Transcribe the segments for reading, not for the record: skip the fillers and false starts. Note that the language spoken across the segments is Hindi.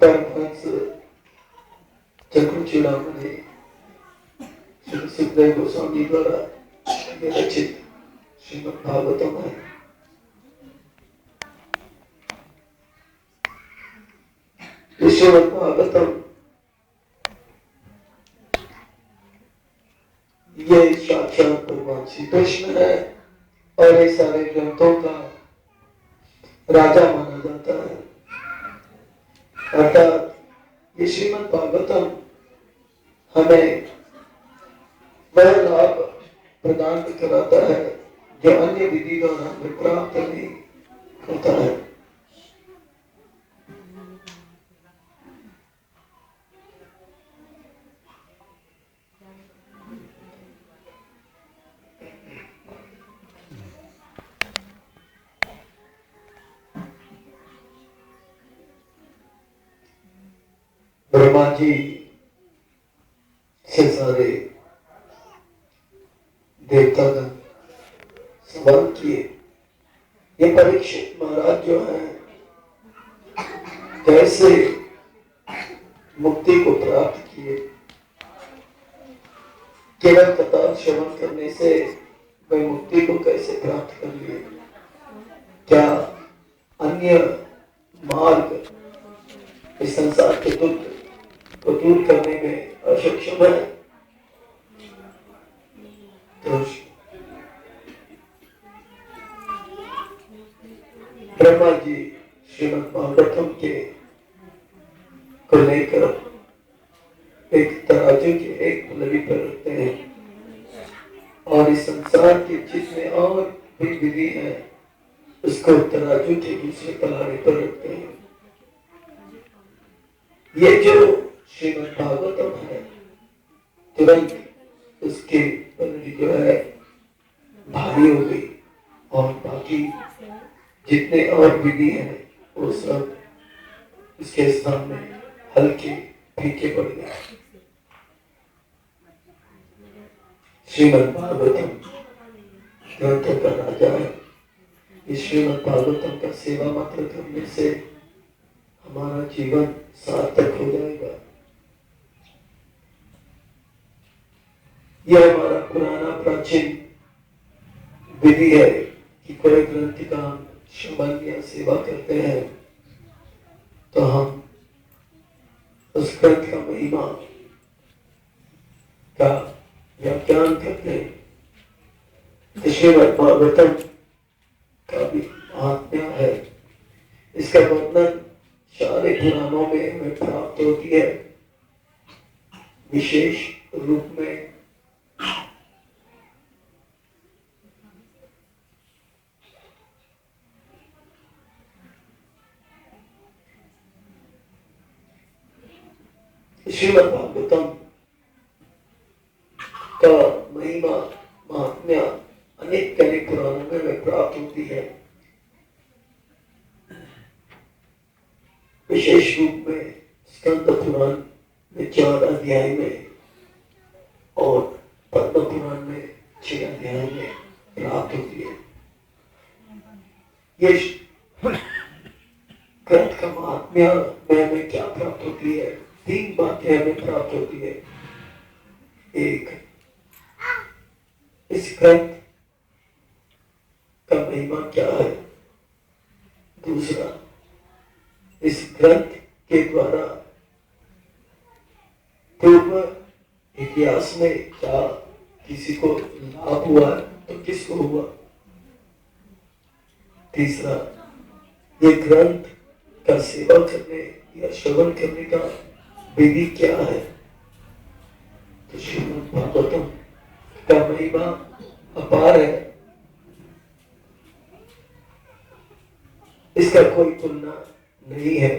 परमहंस चक्रचूड़ामणि श्री सुखदेव गोस्वामी द्वारा रचित श्रीमद् भागवतम है। श्रीमद् भागवतम ये साक्षात भगवान श्री कृष्ण है और ये सारे ग्रंथों का राजा माना जाता है। अर्थात ये श्रीमद् भागवतम हमें वह लाभ प्रदान कराता है जो अन्य विधि द्वारा हमें प्राप्त नहीं होता है। ब्रह्मा जी से सारे देवतागण सवाल किए, ये परीक्षित महाराज जो है कैसे मुक्ति को प्राप्त किए। केवल कथा श्रवण करने से वे मुक्ति को कैसे प्राप्त कर लिए। क्या अन्य मार्ग इस संसार के दुख को दूर करने में असक्षम है। तो ब्रह्मा जी श्रीमद् भागवतम के को लेकर एक तराजू के एक पल्लवी पर रखते हैं और इस संसार के जितने और भी विधि है उसको तराजू के दूसरे पल्लवी पर रखते हैं। ये जो श्रीमद् भागवतम है तुरंत उसके पल्लवी जो है भारी हो गई और बाकी जितने और विधि हैं वो सब उसके सामने हल्के फीके पड़ गए। श्रीमद् भागवतम ग्रंथों का राजा है। इस श्रीमद् भागवतम का सेवा मात्र करने से हमारा जीवन सार्थक हो जाएगा। यह हमारा पुराना प्राचीन विधि है कि कोई ग्रंथ का हम श्रवण या सेवा करते हैं तो हम उस ग्रंथ का महिमा का व्याख्यान करते हैं। श्रीमद् भागवतम का भी महात्म्य है। इसका वर्णन सारे पुराणों में हमें प्राप्त होती है। विशेष रूप में श्रीमद् भागवतम का महिमा महात्म्य अनेक पुराणों में हमें प्राप्त होती है। विशेष रूप में स्कंद पुराण में 4 अध्याय में और पद्म पुराण में 6 अध्याय में प्राप्त होती है। ये ग्रंथ का महात्म्य में हमें क्या प्राप्त होती है? 3 बातें हमें प्राप्त होती है। एक, इस ग्रंथ का महिमा क्या है। दूसरा, इस ग्रंथ के द्वारा पूर्व इतिहास में क्या किसी को लाभ हुआ तो किसको हुआ। तीसरा, ये ग्रंथ का सेवा करने या श्रवण करने का विधि क्या है। तो श्रीमद् भागवतम का महिमा अपार है। इसका कोई तुलना नहीं है।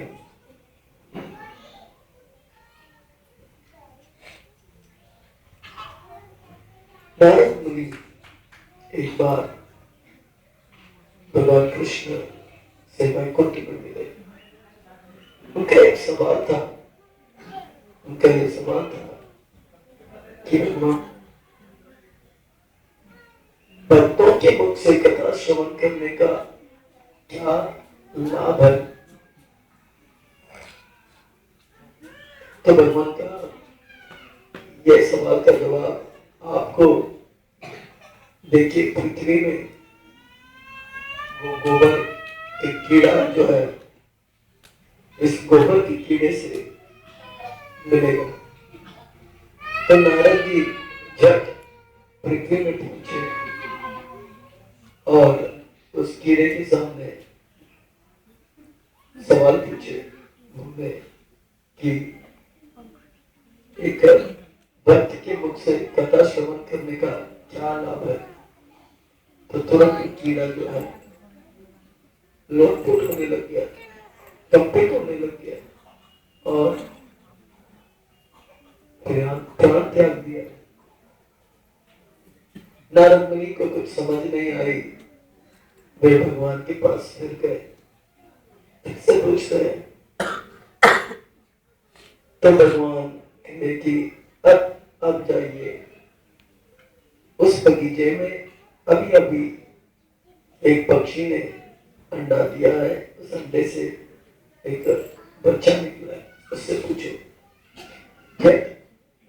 नारद मुनि एक बार भगवान कृष्ण से वैकुंठ में मिले। उनका एक सवाल था। उनका ये सवाल था कि भगवान, भक्तों के मुख से कथा श्रवण करने का क्या लाभ है। तो भगवान का यह सवाल का जवाब आपको देखिए, पृथ्वी में वो गोबर एक कीड़ा जो है, इस गोबर के कीड़े से मिलेगा। तो नारद जी झट पृथ्वी में पहुंचे और उस कीड़े के सामने सवाल पूछे उन्होंने कि एक भक्त के मुख से कथा श्रवण करने का क्या लाभ है। तो तुरंत कीड़ा जो है लोटपोट होने लग गया, कंपित होने लग गया और प्राण त्याग दिया। नारद मुनि को कुछ समझ नहीं आई, वे भगवान के पास फिर गए, फिर से पूछ रहे। तो भगवान कहे कि अब जाइए, उस बगीचे में अभी अभी एक पक्षी ने अंडा दिया है, उस अंडे से एक बच्चा निकला है, उससे पूछो।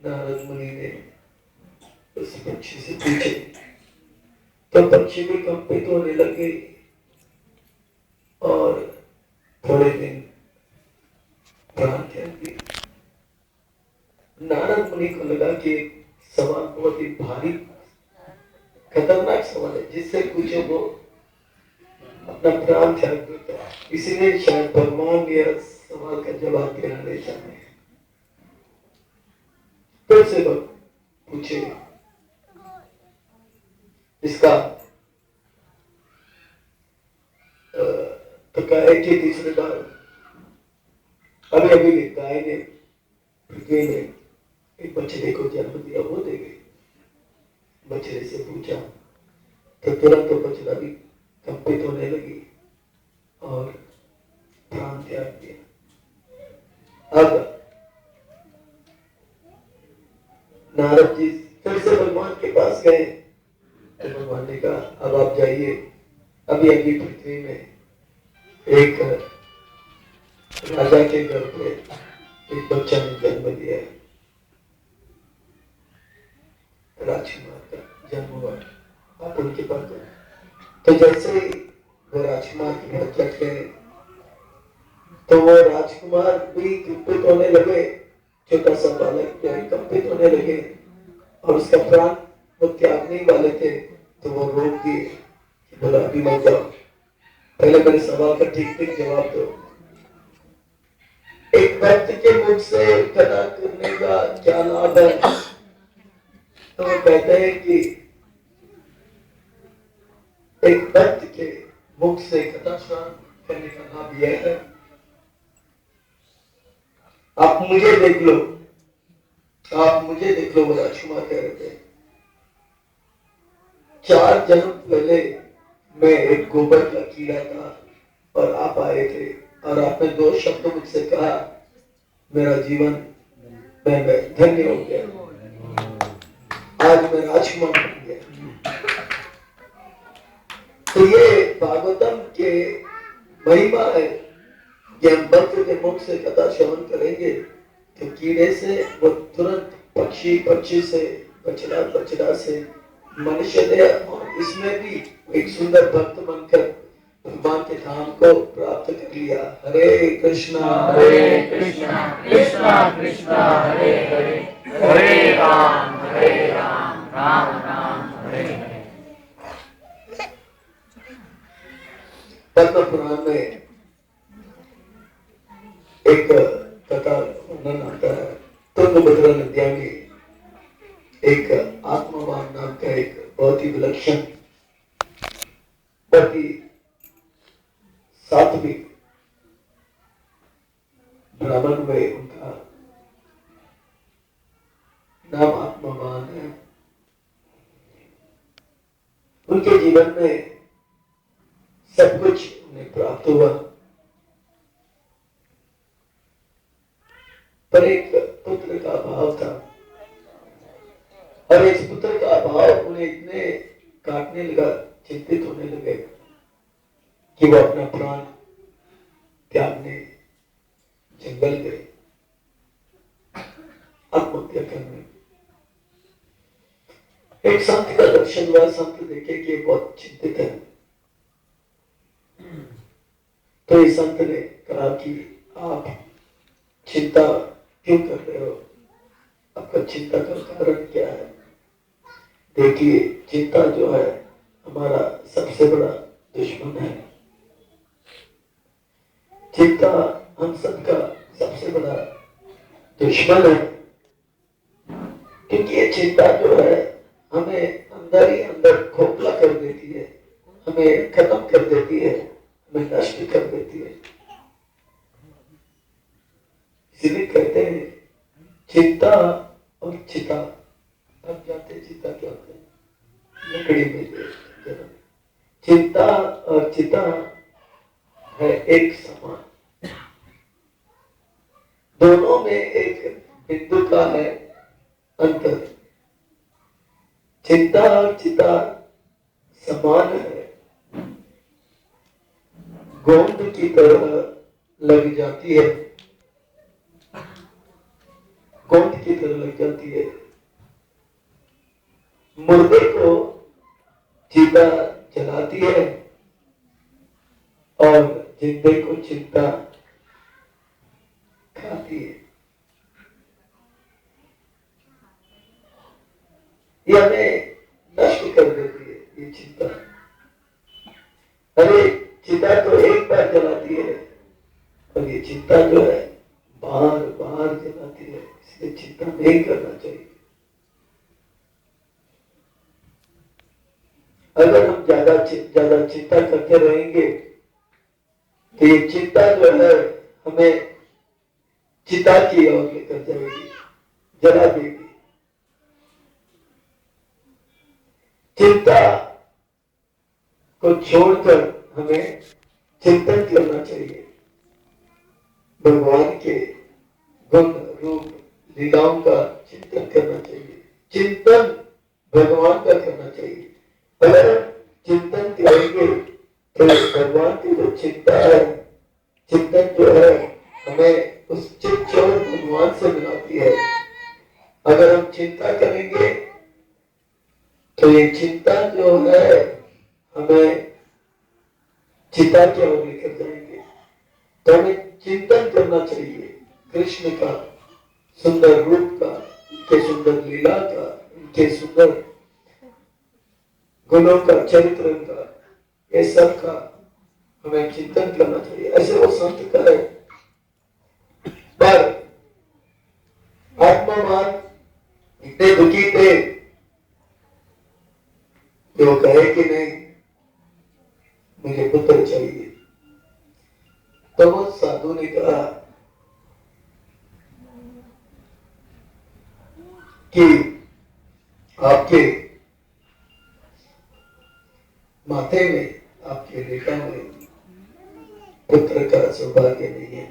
नारद मुनि ने उस पक्षी से पूछे तो पक्षी भी कंपित होने लगे और थोड़े दिन प्राण त्याग दिए। नारद मुनि को लगा कि सवाल बहुत ही भारी खतरनाक सवाल है, जिससे पूछो वो अपना प्राण त्याग देता है। इसीलिए शायद भगवान यह सवाल का जवाब देना नहीं चाहते। फिर से लोग पूछे इसका तो कहे कि तीसरी बार अभी अभी गाय ने पृथ्वी में एक बछड़े को जन्म दिया, वो दे गई। बछड़े से पूछा तो तुरंत तो बछड़ा भी कंपित होने लगी और प्राण त्याग दिया। अब नारद जी फिर से भगवान के पास गए तो भगवान ने कहा अब आप जाइए, अभी अभी पृथ्वी में एक राजा के घर पे एक बच्चा ने जन्म लिया है, राजकुमार का जन्म हुआ, आप उनके पास गए। तो जैसे ही वो राजकुमार के पास चढ़ गए तो वो राजकुमार भी कंपित होने लगे, छोटा सा बालक जो है कंपित होने लगे और उसका प्राण वो त्यागने वाले थे। तो वो रोक दिए कि बोला अभी मत जाओ, पहले मेरे सवाल का ठीक ठीक जवाब दो। एक भक्त के मुख से कथा करने का क्या लाभ है। तो वो कहते हैं कि एक भक्त के मुख से कथा श्रवण करने का लाभ यह है, आप मुझे देख लो, आप मुझे देख लो। वो राजकुमार कह रहे थे 4 जन्म पहले मैं एक गोबर का कीड़ा था और आप आए थे और आपने 2 शब्द मुझसे कहा, मेरा जीवन मैं धन्य हो गया, आज मैं राजकुमार बन गया। तो ये भागवतम के महिमा है कि हम भक्त के मुख से कथा श्रवण करेंगे तो कीड़े से वो तुरंत पक्षी, पक्षी से बछड़ा, बछड़ा से मनुष्य दे और इसमें भी एक सुंदर भक्त बनकर भगवान के धाम को प्राप्त कर लिया। हरे कृष्णा कृष्णा कृष्णा हरे हरे, हरे राम राम राम हरे हरे। पद्म पुराण में एक कथा वर्णन आता है, तुंगभद्रा नदिया में एक आत्मवान नाम का एक बहुत ही विलक्षण, बहुत ही सात्विक ब्राह्मण हुए, उनका नाम आत्मवान है। उनके जीवन में सब कुछ उन्हें प्राप्त हुआ, पर एक पुत्र का अभाव था और इस पुत्र का अभाव उन्हें इतने काटने लगा, चिंतित होने लगे कि वो अपना प्राण त्यागने जंगल गए। एक संत का दर्शन हुआ। संत देखे कि बहुत चिंतित है, तो इस संत ने कहा कि आप चिंता क्यों कर रहे हो, आपका चिंता का कारण क्या है? देखिए, चिंता जो है हमारा सबसे बड़ा दुश्मन है। चिंता हम सबका सबसे बड़ा दुश्मन है, क्योंकि ये चिंता जो है हमें अंदर ही अंदर खोखला कर देती है, हमें खत्म कर देती है, हमें नष्ट कर देती है। इसलिए कहते हैं चिंता और चिता। अब जाते चिता क्या होते हैं? लकड़ी में जन्म। चिंता और चिता है एक समान, दोनों में एक बिंदु का है अंतर। चिंता और चिता समान है, गोंद की तरह लग जाती है, गोंद की तरह लग जाती है। मुर्दे को चिता जलाती है और जिंदे को चिंता खाती है। ये हमें नष्ट कर देती है ये चिंता। अरे चिता तो एक बार जलाती है और ये चिंता जो है बार बार जलाती है, इसलिए चिंता नहीं करना चाहिए। अगर हम ज्यादा चिंता करते रहेंगे तो ये चिंता जो है हमें चिता की ओर लेकर जाएगी, जला देगी। चिंता को छोड़कर हमें चिंतन करना चाहिए, भगवान के गुण रूप लीलाओं का चिंतन करना चाहिए। चिंतन भगवान का करना चाहिए। अगर हम चिंतन करेंगे तो भगवान की जो चिंता है, चिंतन जो है हमें उस चित्तचोर भगवान से मिलाती है। अगर हम चिंता करेंगे तो ये चिंता जो है हमें चिता की ओर लेकर जाएंगे। तो हमें चिंतन करना चाहिए कृष्ण का सुंदर रूप का, उनके सुंदर लीला का, उनके सुंदर गुणों का, चरित्र का, ये सब का हमें चिंतन करना चाहिए। ऐसे वो संत का है। पर आत्मावान इतने दुखी थे कि वो कहे कि नहीं मुझे पुत्र चाहिए। तो वो साधु ने कहा कि आपके माथे में, आपके रेखा में पुत्र का सौभाग्य नहीं है।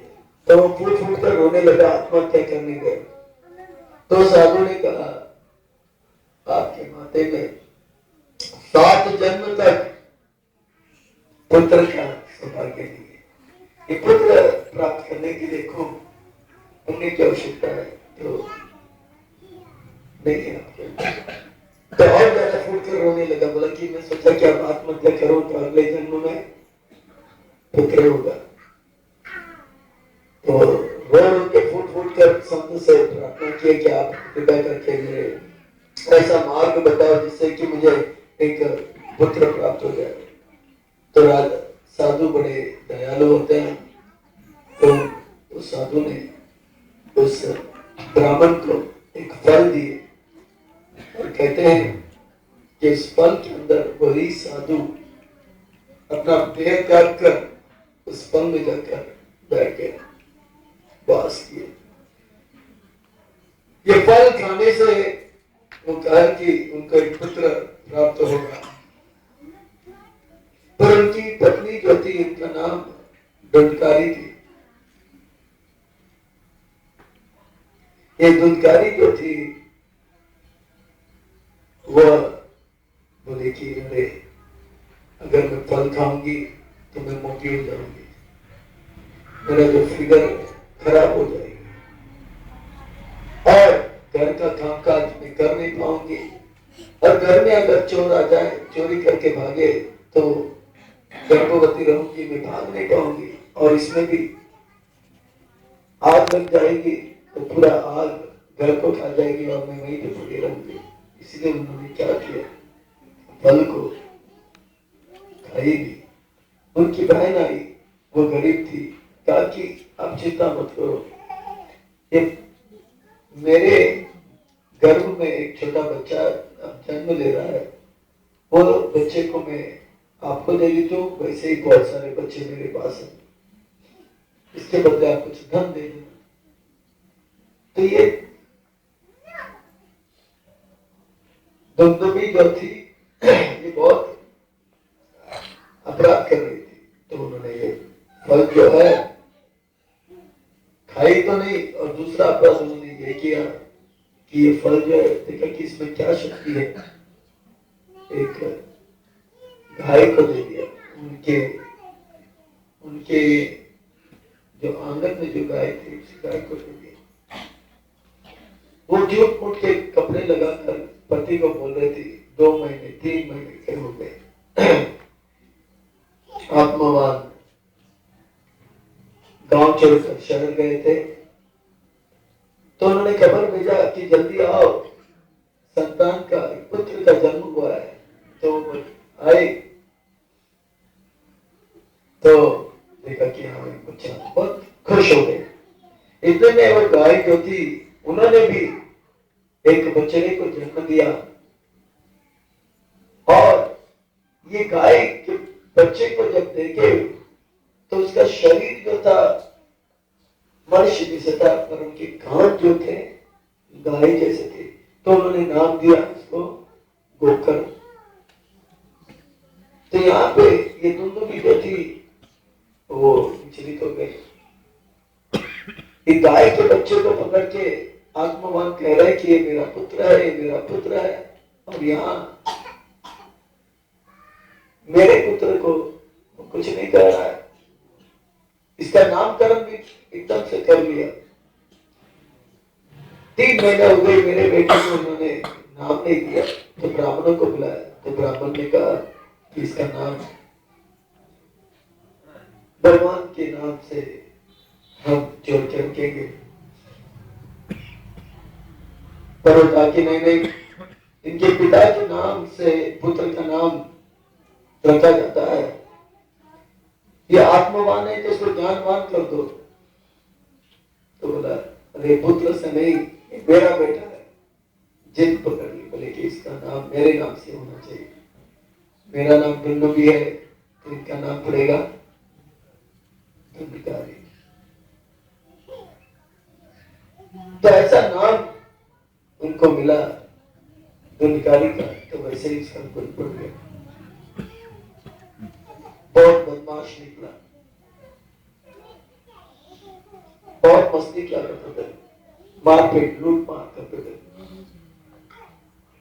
तो वो फूट फूट कर रोने लगा, आत्महत्या करने गए। तो साधु ने कहा आपके माथे में 7 जन्म तक पुत्र का सौभाग्य नहीं है। ये पुत्र प्राप्त करने के लिए खूब पुण्य की आवश्यकता है, तो नहीं है आपके। तो और ज्यादा फूट कर रोने लगा। बोला कि मैं सोचा कि अब आत्महत्या करूं तो अगले जन्म में पुत्र होगा। तो रो के फूट फूट कर संत से प्रार्थना किया कि आप कृपा करके मेरे ऐसा मार्ग बताओ जिससे कि मुझे एक पुत्र प्राप्त हो जाए। तो साधु बड़े दयालु होते हैं। तो उस साधु ने उस ब्राह्मण को एक फल दिए और कहते हैं कि इस फल के अंदर वही साधु अपना देह त्याग कर उस फल में जाकर बैठ गए, वास किए। ये फल खाने से वो कहा कि उनका एक पुत्र प्राप्त होगा। पर उनकी पत्नी जो थी, उनका नाम धुंधकारी थी। ये धुंधकारी जो थी वह बोले कि अरे अगर मैं फल खाऊंगी तो मैं मोटी हो जाऊंगी, मेरा जो फिगर खराब हो जाएगी और घर का कामकाज मैं कर नहीं पाऊंगी और घर में अगर चोर आ जाए, चोरी करके भागे, तो गर्भवती रहूंगी, मैं भाग नहीं पाऊंगी, और इसमें भी आग लग जाएगी तो पूरा आग घर को खा जाएगी और मैं वहीं पे पड़ी रहूंगी। इसलिए उन्होंने क्या किया, फल को खाएगी। उनकी बहन आई, वो गरीब थी, कहा कि आप चिंता मत करो, ये मेरे गर्भ में एक छोटा बच्चा जन्म ले रहा है, वो बच्चे को मैं आपको दे देती हूँ, वैसे ही बहुत सारे बच्चे मेरे पास हैं, इसके बदले आप कुछ धन दे देना। तो ये दुमदुमी जो थी ये बहुत अपराध कर रही थी, तो उन्होंने ये फल जो है खाई तो नहीं, और दूसरा अपराध उन्होंने ये किया कि ये फल जो है, देखा कि इसमें क्या शक्ति है, एक गाय को दे दिया। उनके उनके जो आंगन में जो गाय थी, उस गाय को दे दिया। वो झूठ मूठ के कपड़े लगाकर पति को बोल रही थी, 2 महीने 3 महीने के हो गए। आत्मवान गांव छोड़कर शहर गए थे, तो उन्होंने खबर भेजा कि जल्दी आओ, संतान का पुत्र का जन्म हुआ है। तो आए तो देखा कि हाँ बच्चा, बहुत खुश हो गए। इतने में वो गाय जो थी, उन्होंने भी एक बच्चे को जन्म दिया, और ये गाय के बच्चे को जब देखे तो उसका शरीर जो था मनुष्य जैसे था, पर उनके कान जो थे गाय जैसे थे, तो उन्होंने नाम दिया उसको गोकर्ण। तो यहाँ पे ये दुमदुमी जो थी वो विचलित हो गई। एक गाय के बच्चे को पकड़ के आत्मवान कह रहा है कि ये मेरा पुत्र है, ये मेरा पुत्र है, और यहाँ मेरे पुत्र को कुछ नहीं कह रहा है। इसका नामकरण भी एकदम से कर लिया। 3 महीने हो गए, मेरे बेटे को उन्होंने नाम नहीं दिया, तो ब्राह्मणों को बुलाया, तो ब्राह्मण ने कहा कि इसका नाम भगवान के नाम से हम जोड़ के रखेंगे। पर वो कहा कि नहीं नहीं, इनके पिता के नाम से पुत्र का नाम रखा जाता है, ये आत्मवान है तो इसको ज्ञानवान कर दो। तो बोला अरे पुत्र से नहीं, मेरा बेटा है। जिद पकड़ ली, बोले कि इसका नाम मेरे नाम से होना चाहिए, मेरा नाम दुमदुमी है तो इनका नाम पड़ेगा दुमदुमी। तो ऐसा नाम उनको मिला दुमदुमी का, तो वैसे ही इसका गुण पड़ गया। बहुत बदमाश निकला, बहुत मस्ती किया करते थे, मारपीट लूट मार करते थे।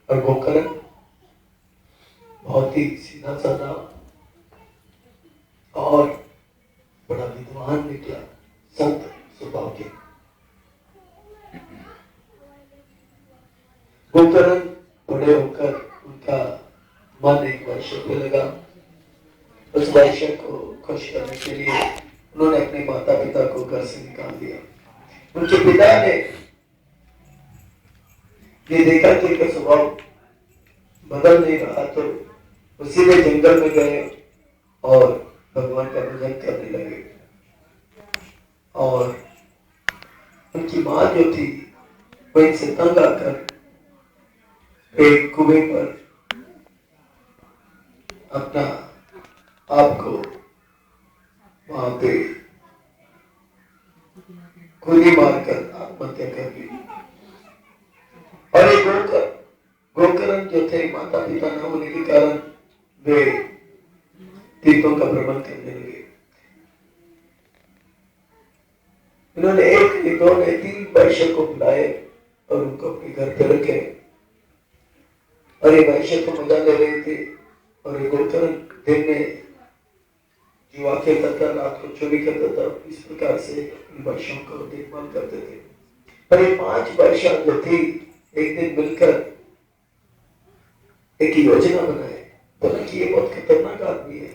और गोकर्ण बहुत ही सीधा साधा और बड़ा विद्वान निकला, संत स्वभाव के। गोकर्ण बड़े होकर उनका मन एक वैश्य पे लगा। उस वैश्य को खुश करने के लिए उन्होंने अपने माता पिता को घर से निकाल दिया। उनके पिता ने ये देखा कि इनका स्वभाव बदल नहीं रहा, तो उसी में जंगल में गए और भगवान का भजन करने लगे। और उनकी माँ जो थी वो इनसे तंग आकर एक कुएं पर अपना आपको वहां पे गोली मारकर आत्महत्या कर ली। और ये गोकर्ण जो थे, माता पिता न होने के कारण वे तीर्थों का भ्रमण करने लगे। उन्होंने 1 2 3 वैश्य को बुलाए और उनको अपने घर पे रखे, और ये वैश्य को मजा ले रहे थे, और ये गोकर्ण दिन में जुआ खेलता था, रात को चोरी करता था। इस प्रकार से इन वैश्यों को देखभाल करते थे। पर ये 5 वैश्य जो थी एक दिन मिलकर एक योजना बनाए, बोला कि ये बहुत खतरनाक आदमी है,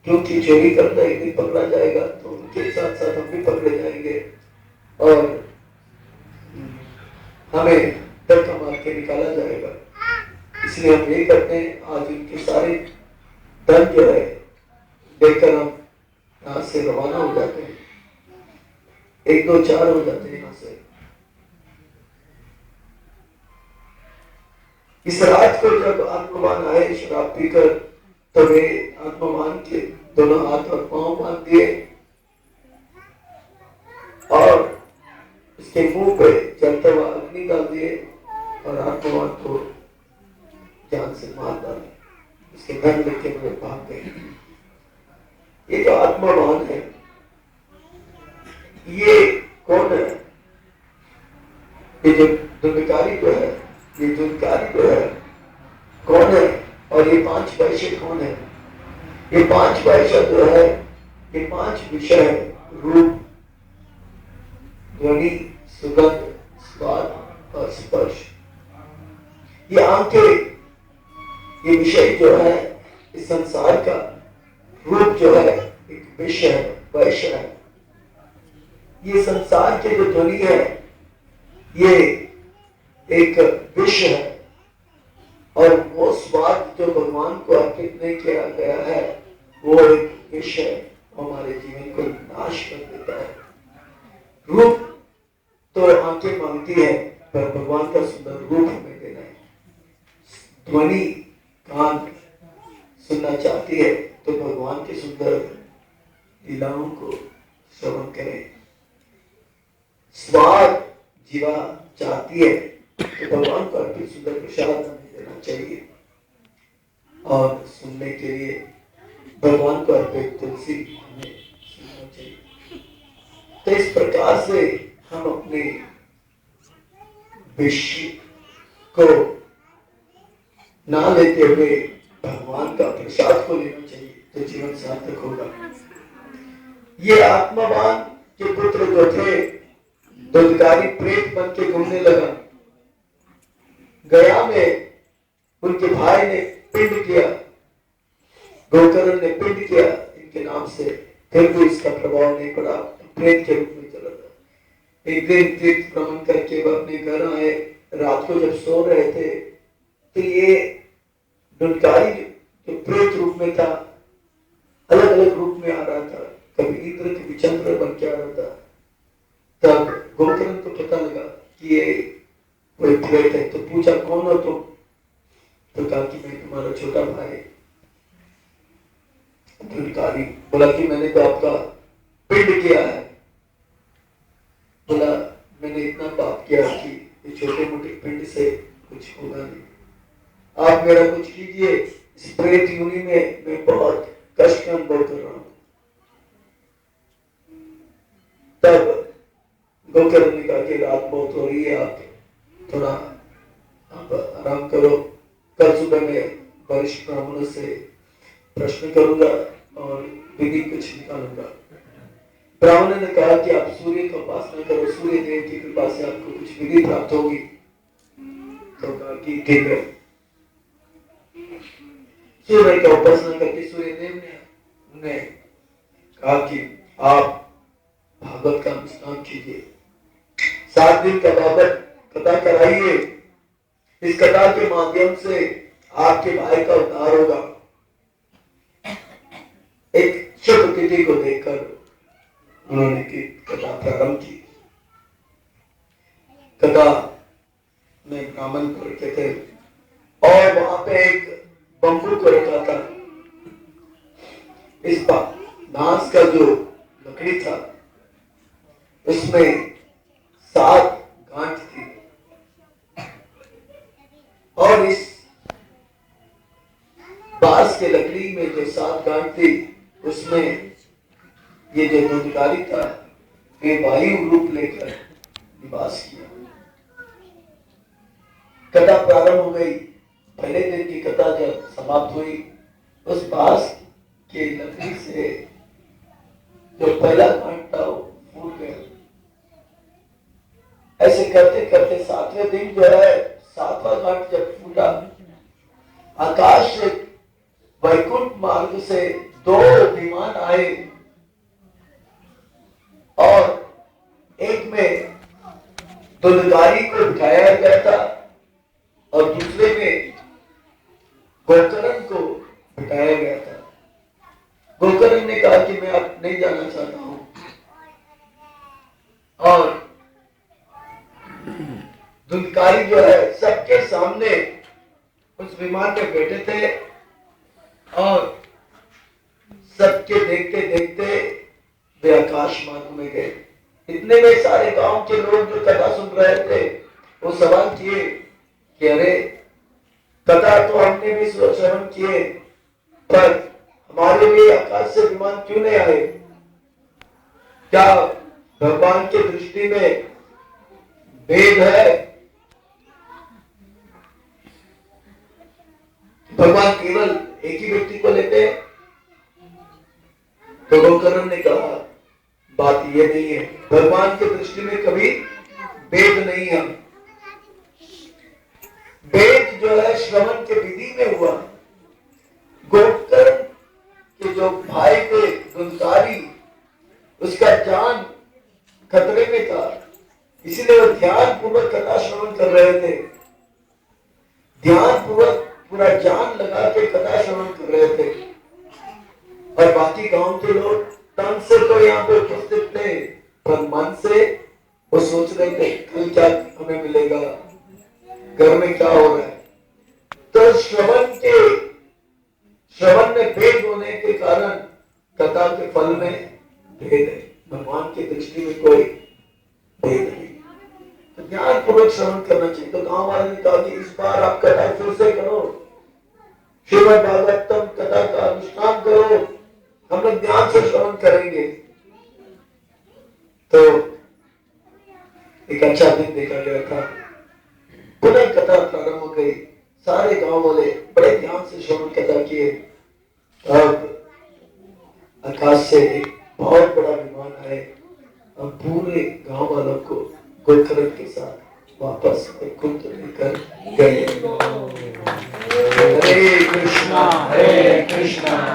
क्योंकि चोरी करता एक दिन पकड़ा जाएगा तो उनके साथ साथ हम भी पकड़े जाएंगे और हमें धक्का मार के निकाला जाएगा। इसलिए हम ये करते हैं, आज उनके सारे धन जो है लेकर हम यहाँ से रवाना हो जाते हैं, 1 2 4 हो जाते हैं यहाँ से। इस रात को जब आत्मवान आए शराब पीकर, तो वे आत्मवान के दोनों हाथ और पांव बांध दिए और उसके मुंह पे जलता हुआ अग्नि डाल दिए और आत्मवान को जान से मार डाले। उसके धन लेके हुए भाग गए। ये जो आत्मवान है, ये कौन है? ये जो दुर्भिकारी जो है, ये दुर्भिकारी जो है कौन है? और ये 5 वैश्य कौन है? ये 5 वैश्य जो है, ये 5 विषय है, रूप, ध्वनि, सुगंध, स्वाद और स्पर्श। ये आंखें, ये विषय जो है इस संसार का, रूप जो है एक विषय है, वैश्य है। ये संसार के जो ध्वनि है ये एक विषय है और वो स्वाद जो भगवान को अर्पित नहीं किया गया है वो एक विषय हमारे जीवन को नाश कर देता है। रूप तो आंखें मांगती है पर भगवान का सुंदर रूप हमें देना है। ध्वनि कान सुनना चाहती है तो भगवान के सुंदर लीलाओं को श्रवण करें। स्वाद जीवा चाहती है तो भगवान को अर्पित सुंदर प्रसाद हमें देना चाहिए और सुनने के लिए भगवान को अर्पित तुलसी हमें सुनना चाहिए। तो इस प्रकार से हम अपने विषय को ना लेते हुए भगवान का प्रसाद को लेना चाहिए तो जीवन सार्थक होगा। ये आत्मवान के पुत्र जो थे, दुर्गारी प्रेत बन के घूमने लगा। गया में उनके भाई ने पिंड किया, गोकर्ण ने पिंड किया इनके नाम से, फिर भी इसका प्रभाव नहीं पड़ा, प्रेत के रूप में चला था। एक दिन तीर्थ भ्रमण करके वह अपने घर आए। रात को जब सो रहे थे तो ये दुर्गारी जो प्रेत रूप में था अलग अलग रूप में आ रहा था, कभी इंद्र कभी चंद्र बन के आ रहा था। तब गोकर्ण को पता लगा कि ये कोई प्रेत है, तो पूछा कौन हो तुम? तो कहा कि मैं तुम्हारा छोटा भाई। दुर्गारी बोला कि मैंने तो आपका पिंड किया है। बोला मैंने इतना पाप किया कि ये छोटे मोटे पिंड से कुछ होगा नहीं, आप मेरा कुछ कीजिए। इस प्रेत योनि में मैं बहुत कष्ट का अनुभव कर रहा हूं। तब गोकर्ण ने कहा कि रात बहुत हो रही है, आप थोड़ा आप आराम करो, कल सुबह में वरिष्ठ ब्राह्मणों से प्रश्न करूंगा और विधि कुछ निकालूंगा। ब्राह्मण ने कहा कि आप सूर्य का उपासना करो, सूर्य देव की कृपा से आपको कुछ विधि प्राप्त होगी। तो कहा कि ठीक है। सूर्य का उपासना करके सूर्य देव ने कहा कि आप भागवत का अनुष्ठान कीजिए, 7 दिन का भागवत कथा कराइए। इस कथा के माध्यम से आपके भाई का उद्धार होगा। एक शुभ तिथि को देखकर उन्होंने की कथा प्रारंभ की। कथा में ब्राह्मण को रखे थे और वहां पे एक बम्बू को रखा था। इस बांस का जो लकड़ी था उसमें 7 गांठ थी और इस बांस के लकड़ी में जो 7 गांठ थी उसमें ये जो दुर्गारी था वे वायु रूप लेकर निवास किया। कथा प्रारंभ हो गई। पहले दिन की कथा जब समाप्त हुई, उस बांस के लकड़ी से जो पहला गांठ था वो फूट गया। ऐसे करते करते 7वें दिन जो है 7वां गांठ जब फूटा आकाश से वैकुंठ मार्ग से 2 विमान आए और एक में दुर्गारी को बिठाया गया था और दूसरे में गोकर्ण को बिठाया गया था। गोकर्ण ने कहा कि मैं अब नहीं जाना चाहता हूं और दुर्गारी जो है सबके सामने उस विमान में बैठे थे और सबके देखते देखते वे आकाश मार्ग में गए। इतने में सारे गांव के लोग जो कथा सुन रहे थे वो सवाल किए कि अरे कथा तो हमने भी श्रवण किए पर हमारे लिए आकाश से विमान क्यों नहीं आए? क्या भगवान की दृष्टि में भेद है? भगवान केवल एक ही व्यक्ति को लेते हैं? तो गोकर्ण ने कहा बात ये नहीं है, भगवान की दृष्टि में कभी भेद नहीं है। भेद जो है श्रवण के विधि में हुआ। गोकर्ण के जो भाई थे दुर्गारी, उसका जान खतरे में था, इसलिए वो ध्यान पूर्वक कथा श्रवण कर रहे थे। ध्यान पूर्वक पूरा जान लगा के कथा श्रवण कर रहे थे और बाकी गांव के लोग तन से तो यहाँ पे उपस्थित थे पर मन से वो सोच रहे थे कल क्या हमें मिलेगा, घर में क्या हो रहा है। तो श्रवण में भेद होने के कारण कथा के फल में भेद है, भगवान की दृष्टि में कोई भेद नहीं। तो ध्यान पूर्वक श्रवण करना चाहिए। तो गांव वाले ने कहा कि इस बार आप कथा फिर से करो, श्रीमद् भागवतम कथा का अनुष्ठान करो, हम लोग ध्यान से श्रवण करेंगे। तो एक अच्छा दिन देखा गया था, पुनः कथा प्रारंभ हो गई। सारे गांव वाले बड़े ध्यान से श्रवण कथा किए। तब आकाश से एक बहुत बड़ा विमान आए और पूरे गांव वालों को गोकर्ण के साथ वापस वैकुंठ लेकर गए। हरे कृष्णा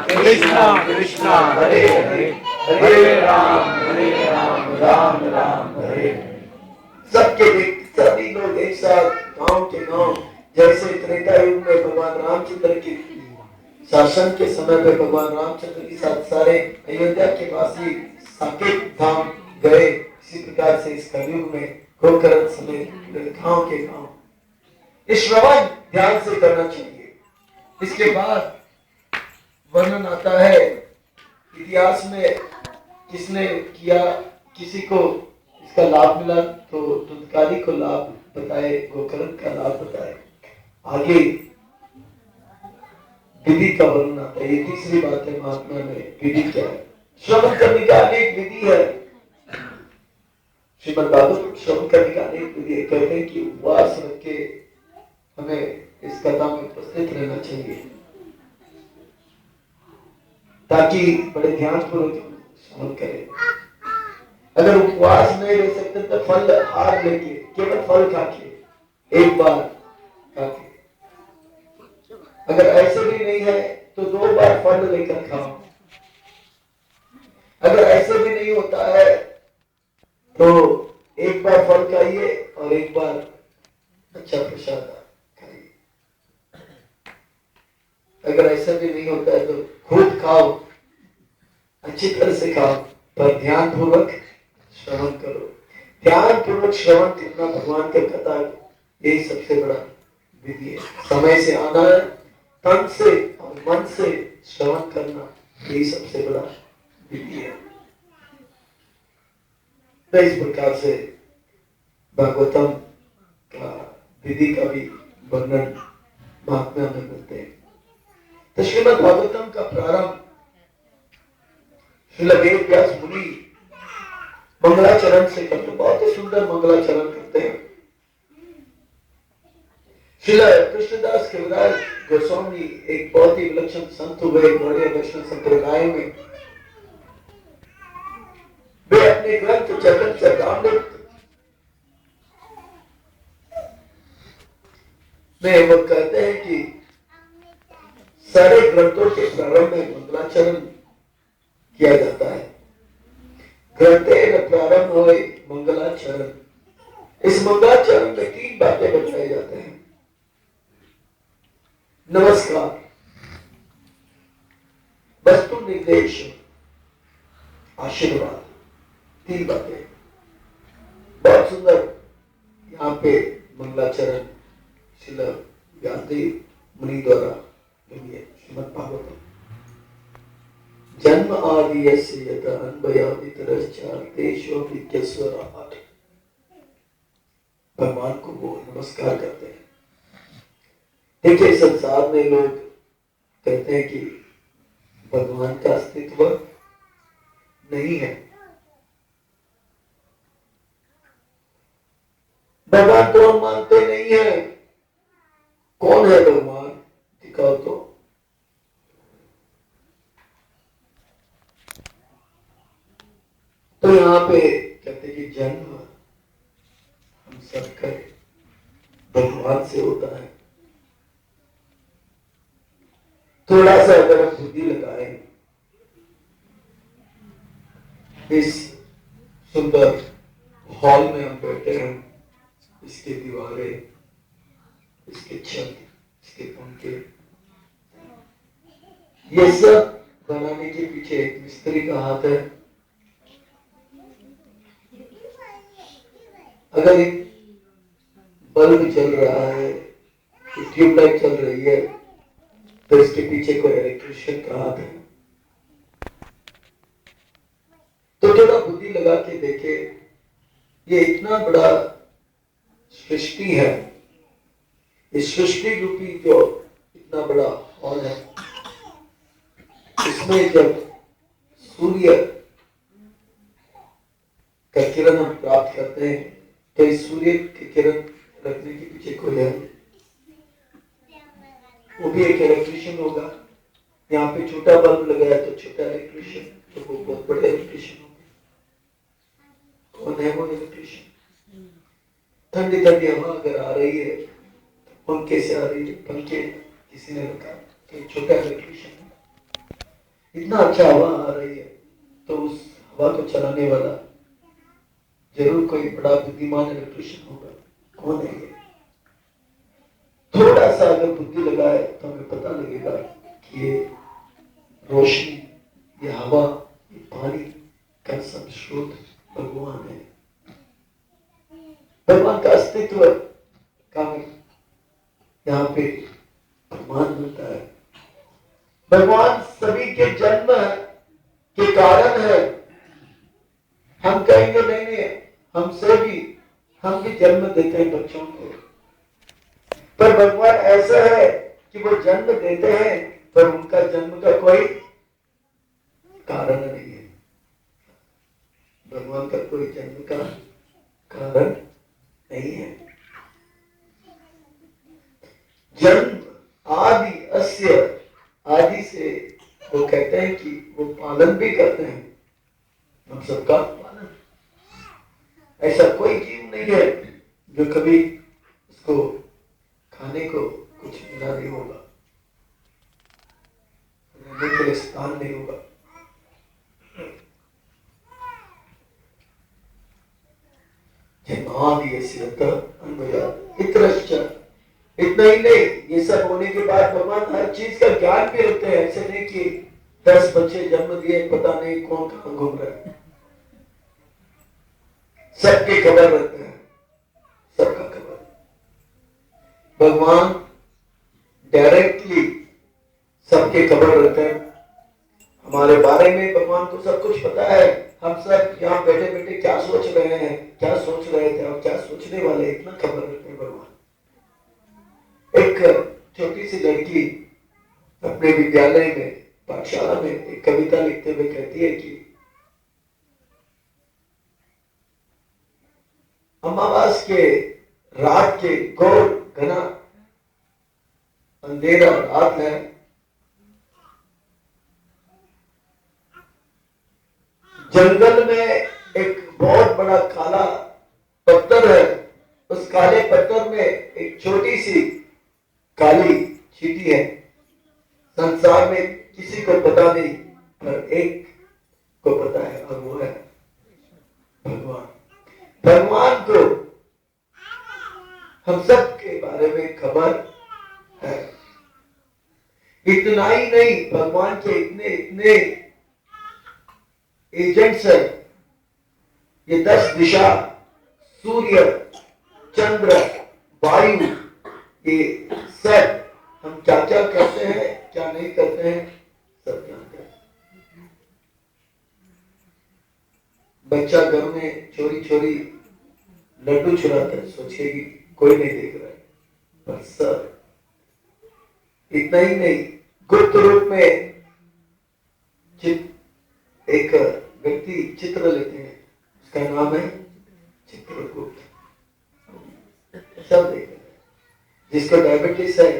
कृष्णा कृष्णा हरे हरे, हरे राम राम राम हरे। सबके सभी लोग एक साथ गांव के गांव, जैसे त्रेता युग में भगवान रामचंद्र की शासन के समय पे भगवान रामचंद्र के साथ सारे अयोध्या के वासी साकेत धाम गए, इसी प्रकार से इस कलयुग में गोकर्ण समेत गांव के गांव इस श्रवण ध्यान से करना चाहिए। इसके बाद वर्णन आता है इतिहास में किसने किया, किसी को इसका लाभ मिला तो दुर्गारी को लाभ बताए, गोकर्ण का लाभ बताए। आगे विधि का वर्णन आता है। ये तीसरी बात है महात्मा में। विधि क्या है? श्रवण करने का अनेक विधि है। श्रीमद् भागवत श्रवण करने का अनेक विधि है। कहते हैं कि उपवास रख के हमें इस कथा में उपस्थित रहना चाहिए ताकि बड़े ध्यान पूर्वक श्रवण करें। अगर उपवास नहीं रह सकते तो फल हार लेके, केवल फल खा के एक बार खा के, अगर ऐसे भी नहीं है तो 2 बार फल लेकर खाओ। अगर ऐसे भी नहीं होता है तो एक बार फल खाइए और एक बार अच्छा प्रसाद खाइए। अगर ऐसा भी नहीं होता है तो खुद खाओ, अच्छी तरह से खाओ, पर ध्यान पूर्वक श्रवण करो। ध्यान पूर्वक श्रवण करना भगवान की कथा, यही सबसे बड़ा विधि है। समय से आना है, तन से और मन से श्रवण करना, यही सबसे बड़ा विधि है। तो इस प्रकार से भागवतम का विधि का भी वर्णन महात्म्य में मिलते हैं। तो श्रीमद् भागवतम का प्रारंभ श्रील वेद व्यास मुनि मंगलाचरण से करते, बहुत ही सुंदर मंगलाचरण करते हैं। श्रील कृष्णदास कविराज गोस्वामी एक बहुत ही विलक्षण संत हुए गौड़ीय वैष्णव संप्रदाय में। वे अपने ग्रंथ चरण चरणामृत में वो कहते हैं कि ग्रंथों के प्रारंभ में मंगलाचरण किया जाता है। ग्रंथेन प्रारंभ होए मंगलाचरण। इस मंगलाचरण में 3 बातें बताए जाते हैं। नमस्कार, वस्तु निर्देश, आशीर्वाद, 3 बातें। बहुत सुंदर यहाँ पे मंगलाचरण श्रील व्यासदेव मुनि द्वारा श्रीमद् भागवतम। जन्म आदि यस्य यथा अन्वयादि तरश्चार्तेषु विद्यस्वराट्। भगवान को वो नमस्कार करते हैं। देखिए, संसार में लोग कहते हैं कि भगवान का अस्तित्व नहीं है। भगवान को हम मानते नहीं है। कौन है भगवान, दिखाओ तो। तो यहाँ पे कहते कि जन्म हम सबका भगवान से होता है। थोड़ा सा अगर हम बुद्धि लगाएं, इस सुंदर हॉल में हम बैठे हैं, इसके दीवारें, इसके छत, इसके पंखे, ये सब बनाने के पीछे एक मिस्त्री का हाथ है। अगर एक बल्ब चल रहा है, ट्यूबलाइट चल रही है, तो इसके पीछे कोई इलेक्ट्रिशियन का हाथ है। तो थोड़ा बुद्धि लगा के देखे, ये इतना बड़ा सृष्टि है, इस सृष्टि रूपी जो इतना बड़ा हॉल है, इसमें जब सूर्य का किरण हम प्राप्त करते हैं, तो इस सूर्य की किरण रखने के पीछे कोई है, वो भी एक इलेक्ट्रिशियन होगा। यहाँ पे छोटा बल्ब लगाया तो छोटा इलेक्ट्रिशियन, तो वो बहुत बड़े इलेक्ट्रिशियन होंगे। कौन है वो इलेक्ट्रिशियन? ठंडी ठंडी हवा अगर आ रही है, पंखे से आ रही है, पंखे किसी ने रखा तो छोटा इलेक्ट्रिशियन है। इतना अच्छा हवा आ रही है, तो उस हवा को चलाने वाला जरूर कोई बड़ा बुद्धिमान इलेक्ट्रिशियन होगा। कौन है ये? थोड़ा सा अगर बुद्धि लगाए तो हमें पता लगेगा कि ये रोशनी, ये हवा, ये पानी का सब स्रोत भगवान है। भगवान का अस्तित्व का यहाँ पे प्रमाण मिलता है। भगवान सभी के जन्म के कारण है। हम कहेंगे नहीं नहीं, हमसे भी, हम भी जन्म देते हैं बच्चों को, पर भगवान ऐसा है कि वो जन्म देते हैं, पर उनका जन्म का कोई कारण नहीं है। भगवान का कोई जन्म का कारण नहीं है। जन्म आदि अस्य, आदि से वो कहते हैं कि वो पालन भी करते हैं हम सबका पालन। ऐसा कोई जीव नहीं है जो कभी उसको खाने को कुछ मिला नहीं होगा, रहने के लिए स्थान नहीं होगा। इतना ही नहीं, ये सब होने के बाद भगवान हर चीज का ज्ञान भी रखते हैं। ऐसे नहीं कि 10 बच्चे जन्म दिए, पता नहीं कौन कहां घूम रहा है। सबकी खबर रखते हैं, सबका खबर। भगवान डायरेक्टली सबके खबर रखते हैं। हमारे बारे में भगवान को सब कुछ पता है। हम सब यहाँ बैठे बैठे क्या सोच रहे हैं, क्या सोच रहे थे और क्या सोचने वाले, इतना खबर रखते हैं भगवान। एक छोटी सी लड़की अपने विद्यालय में, पाठशाला में एक कविता लिखते हुए कहती है कि अमावास के रात के घोर घना अंधेरा रात है, जंगल में एक बहुत बड़ा काला पत्थर है। उस काले पत्थर में एक छोटी सी काली चींटी है। संसार में पर एक को पता है और वो है भगवान। भगवान को हम सब के बारे में खबर है। इतना ही नहीं, भगवान के इतने इतने एजेंट्स है। ये 10 दिशा, सूर्य, चंद्र, वायु, ये सब हम क्या क्या करते हैं, क्या नहीं करते हैं, सब जानते हैं। बच्चा घर में चोरी चोरी लड्डू चुराता है, सोचेगी कोई नहीं देख रहा है, पर सब। इतना ही नहीं, गुप्त रूप में एक व्यक्ति चित्र लेते हैं, उसका नाम है चित्रगुप्त। सब देख रहे हैं। जिसको डायबिटीज है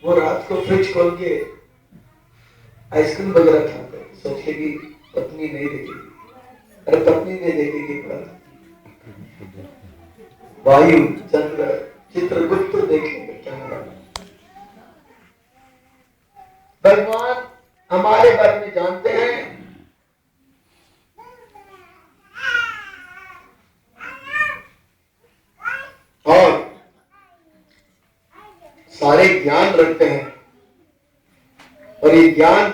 वो रात को फ्रिज खोल के आइसक्रीम वगैरह खाता है, सोचेगी पत्नी नहीं देखेगी। अरे पत्नी नहीं देखेगी, पर वायु, चंद्र, चित्रगुप्त देखेंगे क्या होगा। भगवान हमारे बारे में जानते हैं। और सारे ज्ञान रखते हैं, और ये ज्ञान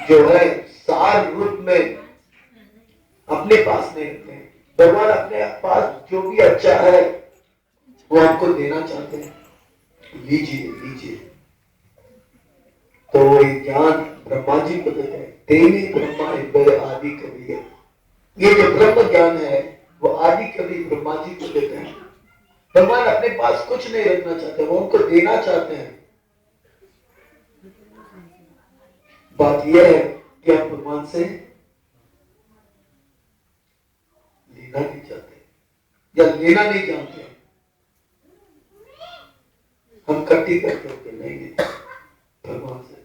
जो है सार रूप में अपने पास नहीं रखते हैं। भगवान अपने पास जो भी अच्छा है वो आपको देना चाहते हैं, लीजिए लीजिए। तो ये ज्ञान ब्रह्मा जी को देते हैं। तेने ब्रह्मा आदि कवि है। ये जो ब्रह्म ज्ञान है वो आदि कवि ब्रह्मा जी को देते हैं। भगवान अपने पास कुछ नहीं रखना चाहते, वो उनको देना चाहते हैं। बात यह है कि आप भगवान से लेना नहीं चाहते या लेना नहीं जानते। हम कट्टी करते होते नहीं लेते भगवान से,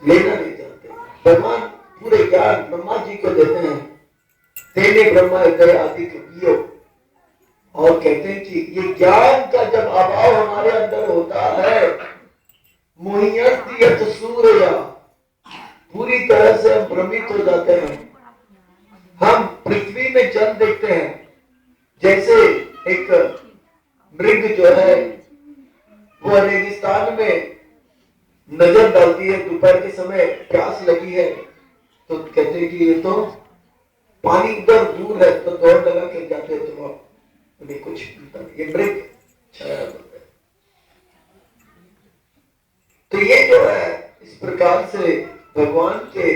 लेना नहीं चाहते। भगवान पूरे ज्ञान ब्रह्मा जी को देते हैं। तेने ब्रह्मा आदि कवियों, और कहते हैं कि ये ज्ञान का जब अभाव हमारे अंदर होता है, मुह्यंत सूर्य, पूरी तरह से हम भ्रमित हो जाते हैं। हम पृथ्वी में जल देखते हैं, जैसे एक मृग जो है वो रेगिस्तान में नजर डालती है, दोपहर के समय प्यास लगी है तो कहते हैं कि ये तो पानी उधर दूर है, तो दौड़ लगा के जाते हैं, तो उन्हें कुछ मिलता नहीं। ये मृग छाया बोलते हैं। तो ये जो है इस प्रकार से भगवान के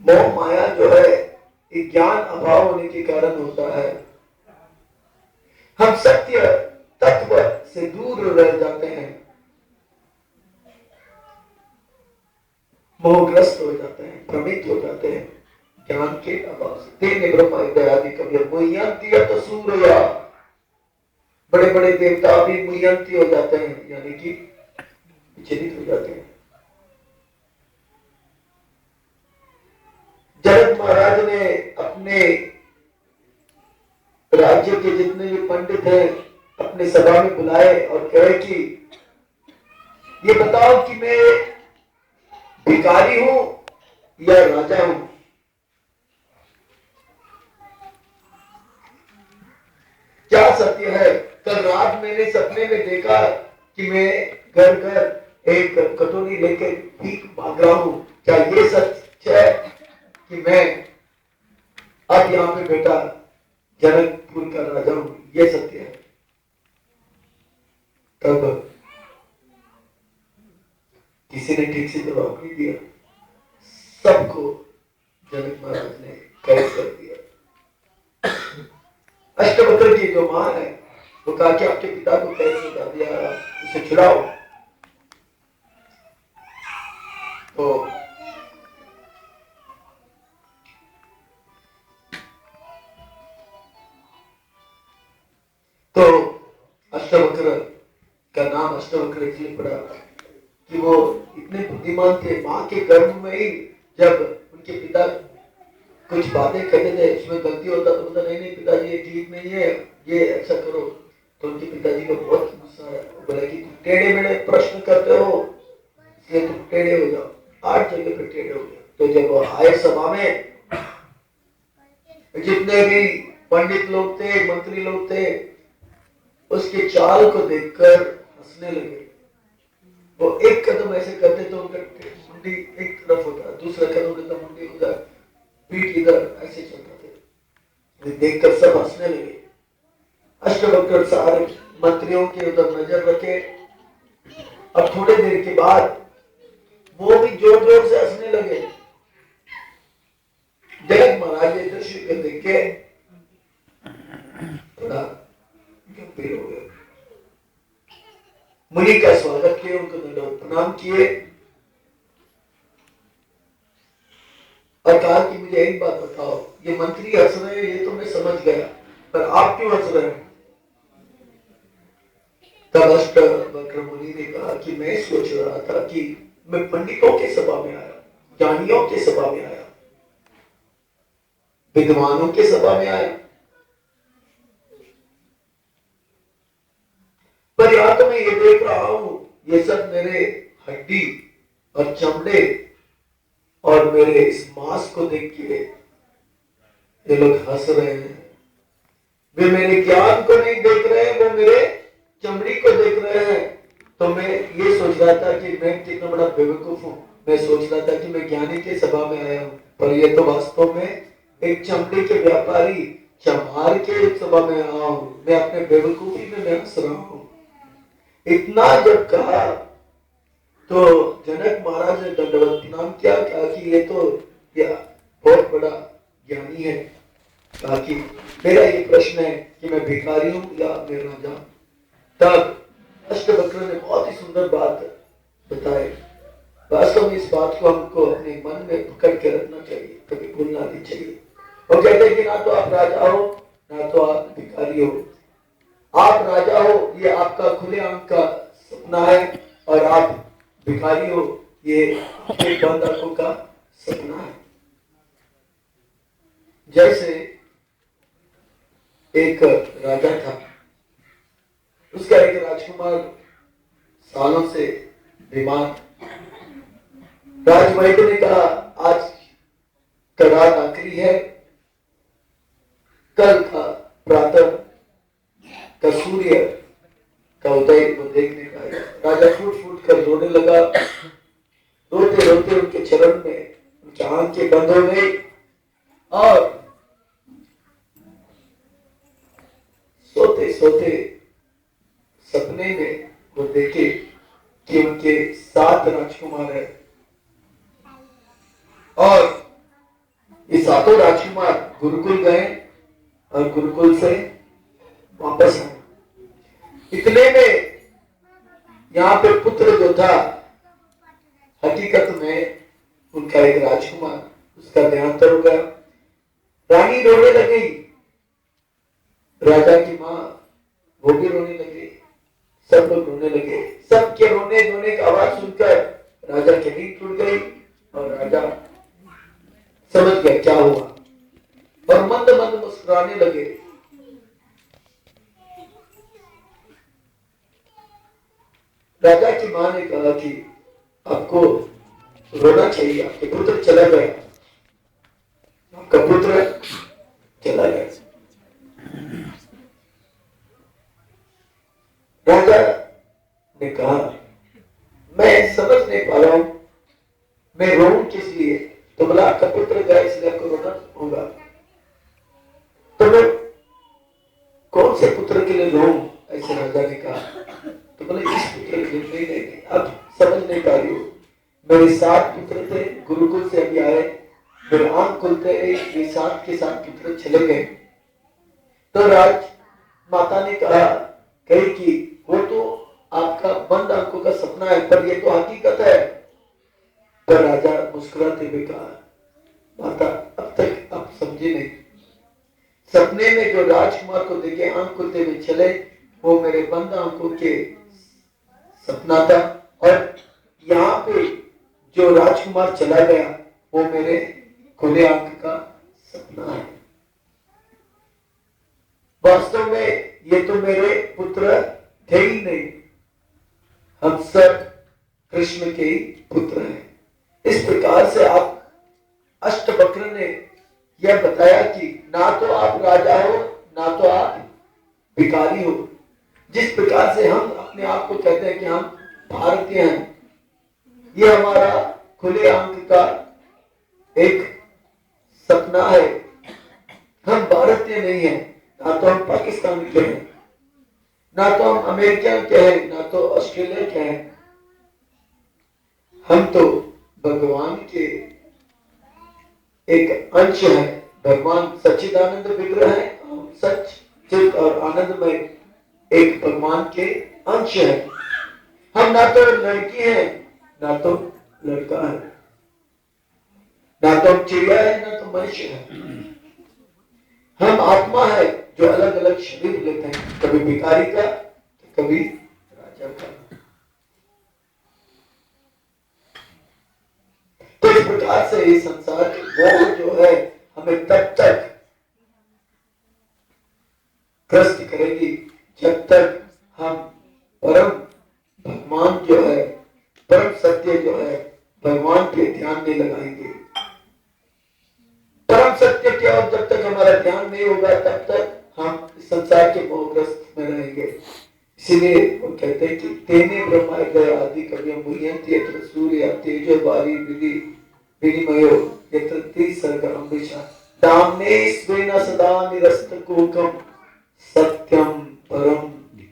मोह माया जो है ये ज्ञान अभाव होने के कारण होता है। हम सत्य तत्व से दूर रह जाते हैं, मोहग्रस्त हो जाते हैं, भ्रमित हो जाते हैं ज्ञान के अभाव से। तेने ब्रह्मा आदि कवि मुह्यंती तो सूर्य, बड़े बड़े देवता भी मुह्यंती हो जाते हैं, यानी कि विचलित हो जाते हैं। जनक महाराज ने अपने राज्य के जितने भी पंडित हैं अपने सभा में बुलाए और कहे कि ये बताओ कि मैं भिखारी हूं या राजा हूं। क्या सत्य है? कल रात मैंने सपने में देखा कि मैं घर घर एक कटोरी लेकर भीख मांग रहा हूं। क्या ये सच है कि मैं अब यहाँ पे बेटा जनकपुर का राजा हूं? ये सत्य है। तब किसी ने ठीक से जवाब नहीं दिया, सबको जनक महाराज ने कैद कर दिया। अष्टवक्र की जो मां है वो कहा कि आपके पिता को कैद में कर दिया, उसे छुड़ाओ। तो अष्टवक्र का नाम अष्टवक्र इसलिए पड़ा कि वो इतने बुद्धिमान थे। मां के गर्भ में ही जब उनके पिता कुछ बातें कहते थे, उसमें गलती होता तो बोलता नहीं पिताजी ये ठीक नहीं है, ये ऐसा करो। तो उनके पिताजी को बहुत गुस्सा आया, बोला कि तुम टेढ़े मेढ़े प्रश्न करते हो इसलिए तुम टेढ़े हो जाओ। 8 जगह पे टेढ़े हो गया। तो जब वो आए सभा में, जितने भी पंडित लोग थे, मंत्री लोग थे, उसके चाल को देखकर हंसने लगे। वो एक कदम ऐसे करते तो उनका मुंडी एक तरफ होता, दूसरा कदम करता मुंडी उधर, पीठ इधर, ऐसे चलता थे। देखकर सब हंसने लगे। अष्टवक्र सारे मंत्रियों के उधर नजर रखे। अब थोड़ी देर के बाद वो भी जोर जोर से हंसने लगे। जनक महाराज ने दृश्य को देख के थोड़ा गंभीर हो गए। मुनि का स्वागत किए, उनको दंडवत प्रणाम किए और कहा कि मुझे एक बात बताओ, ये मंत्री हंस रहे हैं ये तो मैं समझ गया, पर आप क्यों हंस रहे हैं? तब अष्टवक्र मुनि ने कहा कि मैं सोच रहा था कि मैं पंडितों के सभा में आया, ज्ञानियों के सभा में आया, विद्वानों के सभा में आया, पर यहां तो मैं ये देख रहा हूं ये सब मेरे हड्डी और चमड़े और मेरे इस मांस को देख के ये लोग हंस रहे हैं। वे मेरे ज्ञान को नहीं देख रहे हैं, वो मेरे चमड़ी को देख रहे हैं। तो मैं ये सोच रहा था कि मैं कितना बड़ा बेवकूफ हूं। मैं सोच रहा था कि मैं ज्ञानी के सभा में आया हूं, पर ये तो वास्तव में एक चमड़ी के व्यापारी चमार के सभा में आया हूं। मैं अपने बेवकूफी में मैं हंस रहा हूं। इतना जब कहा तो जनक महाराज ने दंडवत प्रणाम किया, कहा कि ये तो बहुत बड़ा ज्ञानी है। कहा कि मेरा ये प्रश्न है कि मैं भिखारी हूं या मैं राजा। तब अष्टवक्र ने बहुत ही सुंदर बात बताई। वास्तव में इस बात को हमको अपने मन में पकड़ के रखना चाहिए, कभी भूलना नहीं चाहिए। वो कहते हैं कि ना तो आप राजा हो ना तो आप भिखारी हो। आप राजा हो ये आपका खुले आंख का सपना है, और आप भिखारी हो ये आपके बंद आंखों का सपना है। जैसे एक राजा था, उसका एक राजकुमार सालों से बीमार। राजमहल ने कहा आज का रात आखिरी है, कल का प्रातः का सूर्य का उदय को देखने का है। राजा फूट फूट कर रोने लगा। रोते रोते उनके चरण में उनकी आंखें बंद हो गई और सोते सोते सपने में वो देखे कि उनके 7 राजकुमार है और ये 7 राजकुमार गुरुकुल गए और गुरुकुल से वापस आए। इतने में यहाँ पे पुत्र जो था, हकीकत में उनका एक राजकुमार, उसका देहांत हो गया। रानी रोने लगी, राजा की माँ वो भी रोने लगी, सब लोग रोने लगे। सबके रोने धोने की आवाज सुनकर राजा की नींद टूट गई और राजा समझ गया क्या हुआ और मंद मंद मुस्कुराने लगे। राजा की मां ने कहा कि आपको रोना चाहिए, आपके पुत्र चला गया, आपका पुत्र चला गया। राजा ने कहा मैं समझ नहीं पा रहा हूं, मैं रोऊं किस लिए? तो बोला आपका पुत्र गया इसलिए आपको रोना होगा। तो मैं कौन से पुत्र के लिए रोऊं? ऐसे राजा ने कहा। तो बोले इस पुत्र के लिए नहीं, अब समझ नहीं पा रही हो। मेरे 7 पुत्र थे, गुरुकुल से अभी आए, मेरे आंख खुलते ये 7 के 7 पुत्र चले गए। तो राज माता ने कहा कही कि वो तो आपका बंद आंखों का सपना है, पर ये तो हकीकत है। पर राजा मुस्कुराते हुए कहा माता अब तक आप समझे नहीं, सपने में जो राजकुमार को देखे आंख खुलते हुए चले वो मेरे बंद आंखों के सपना था, और यहाँ पे जो राजकुमार चला गया वो मेरे खुले आंख का सपना है। वास्तव में ये तो मेरे पुत्र थे ही नहीं, हम सब कृष्ण के ही पुत्र हैं। इस से आप अष्टवक्र ने यह बताया कि ना तो आप राजा हो ना तो आप भिखारी हो। जिस प्रकार से हम अपने आप को कहते हैं कि हम भारतीय हैं, ये हमारा खुले आंख का एक सपना है। हम भारतीय नहीं हैं, ना तो हम पाकिस्तान के हैं, ना तो हम अमेरिका के हैं, ना तो ऑस्ट्रेलिया के हैं। हम तो भगवान के एक अंश है। भगवान सच्चिदानंद विग्रह है, हम सच चित और आनंदमय एक भगवान के अंश है। हम ना तो लड़की है ना तो लड़का है, ना तो हम चिड़िया है ना तो मनुष्य है। हम आत्मा है जो अलग अलग शरीर लेते हैं, कभी भिखारी का तो कभी राजा का। तो इस प्रकार से इस संसार की मोह जो है हमें तब तक ग्रस्त करेगी जब तक हम परम भगवान जो है, परम सत्य जो है, भगवान पे ध्यान नहीं लगाएंगे। परम सत्य क्या हो, जब तक हमारा ध्यान नहीं होगा तब तक हम संसार के मोहग्रस्त में रहेंगे। इसीलिए वो कहते हैं कि तेने ब्रह्माय आदि कव्य मुह्यन्ति यत्र सूर्य तेजो वारी विधि विनिमयो यत्र त्रिसर्ग अमृषा दाम्ने स्वेन सदा निरस्तकोकम सत्यम परम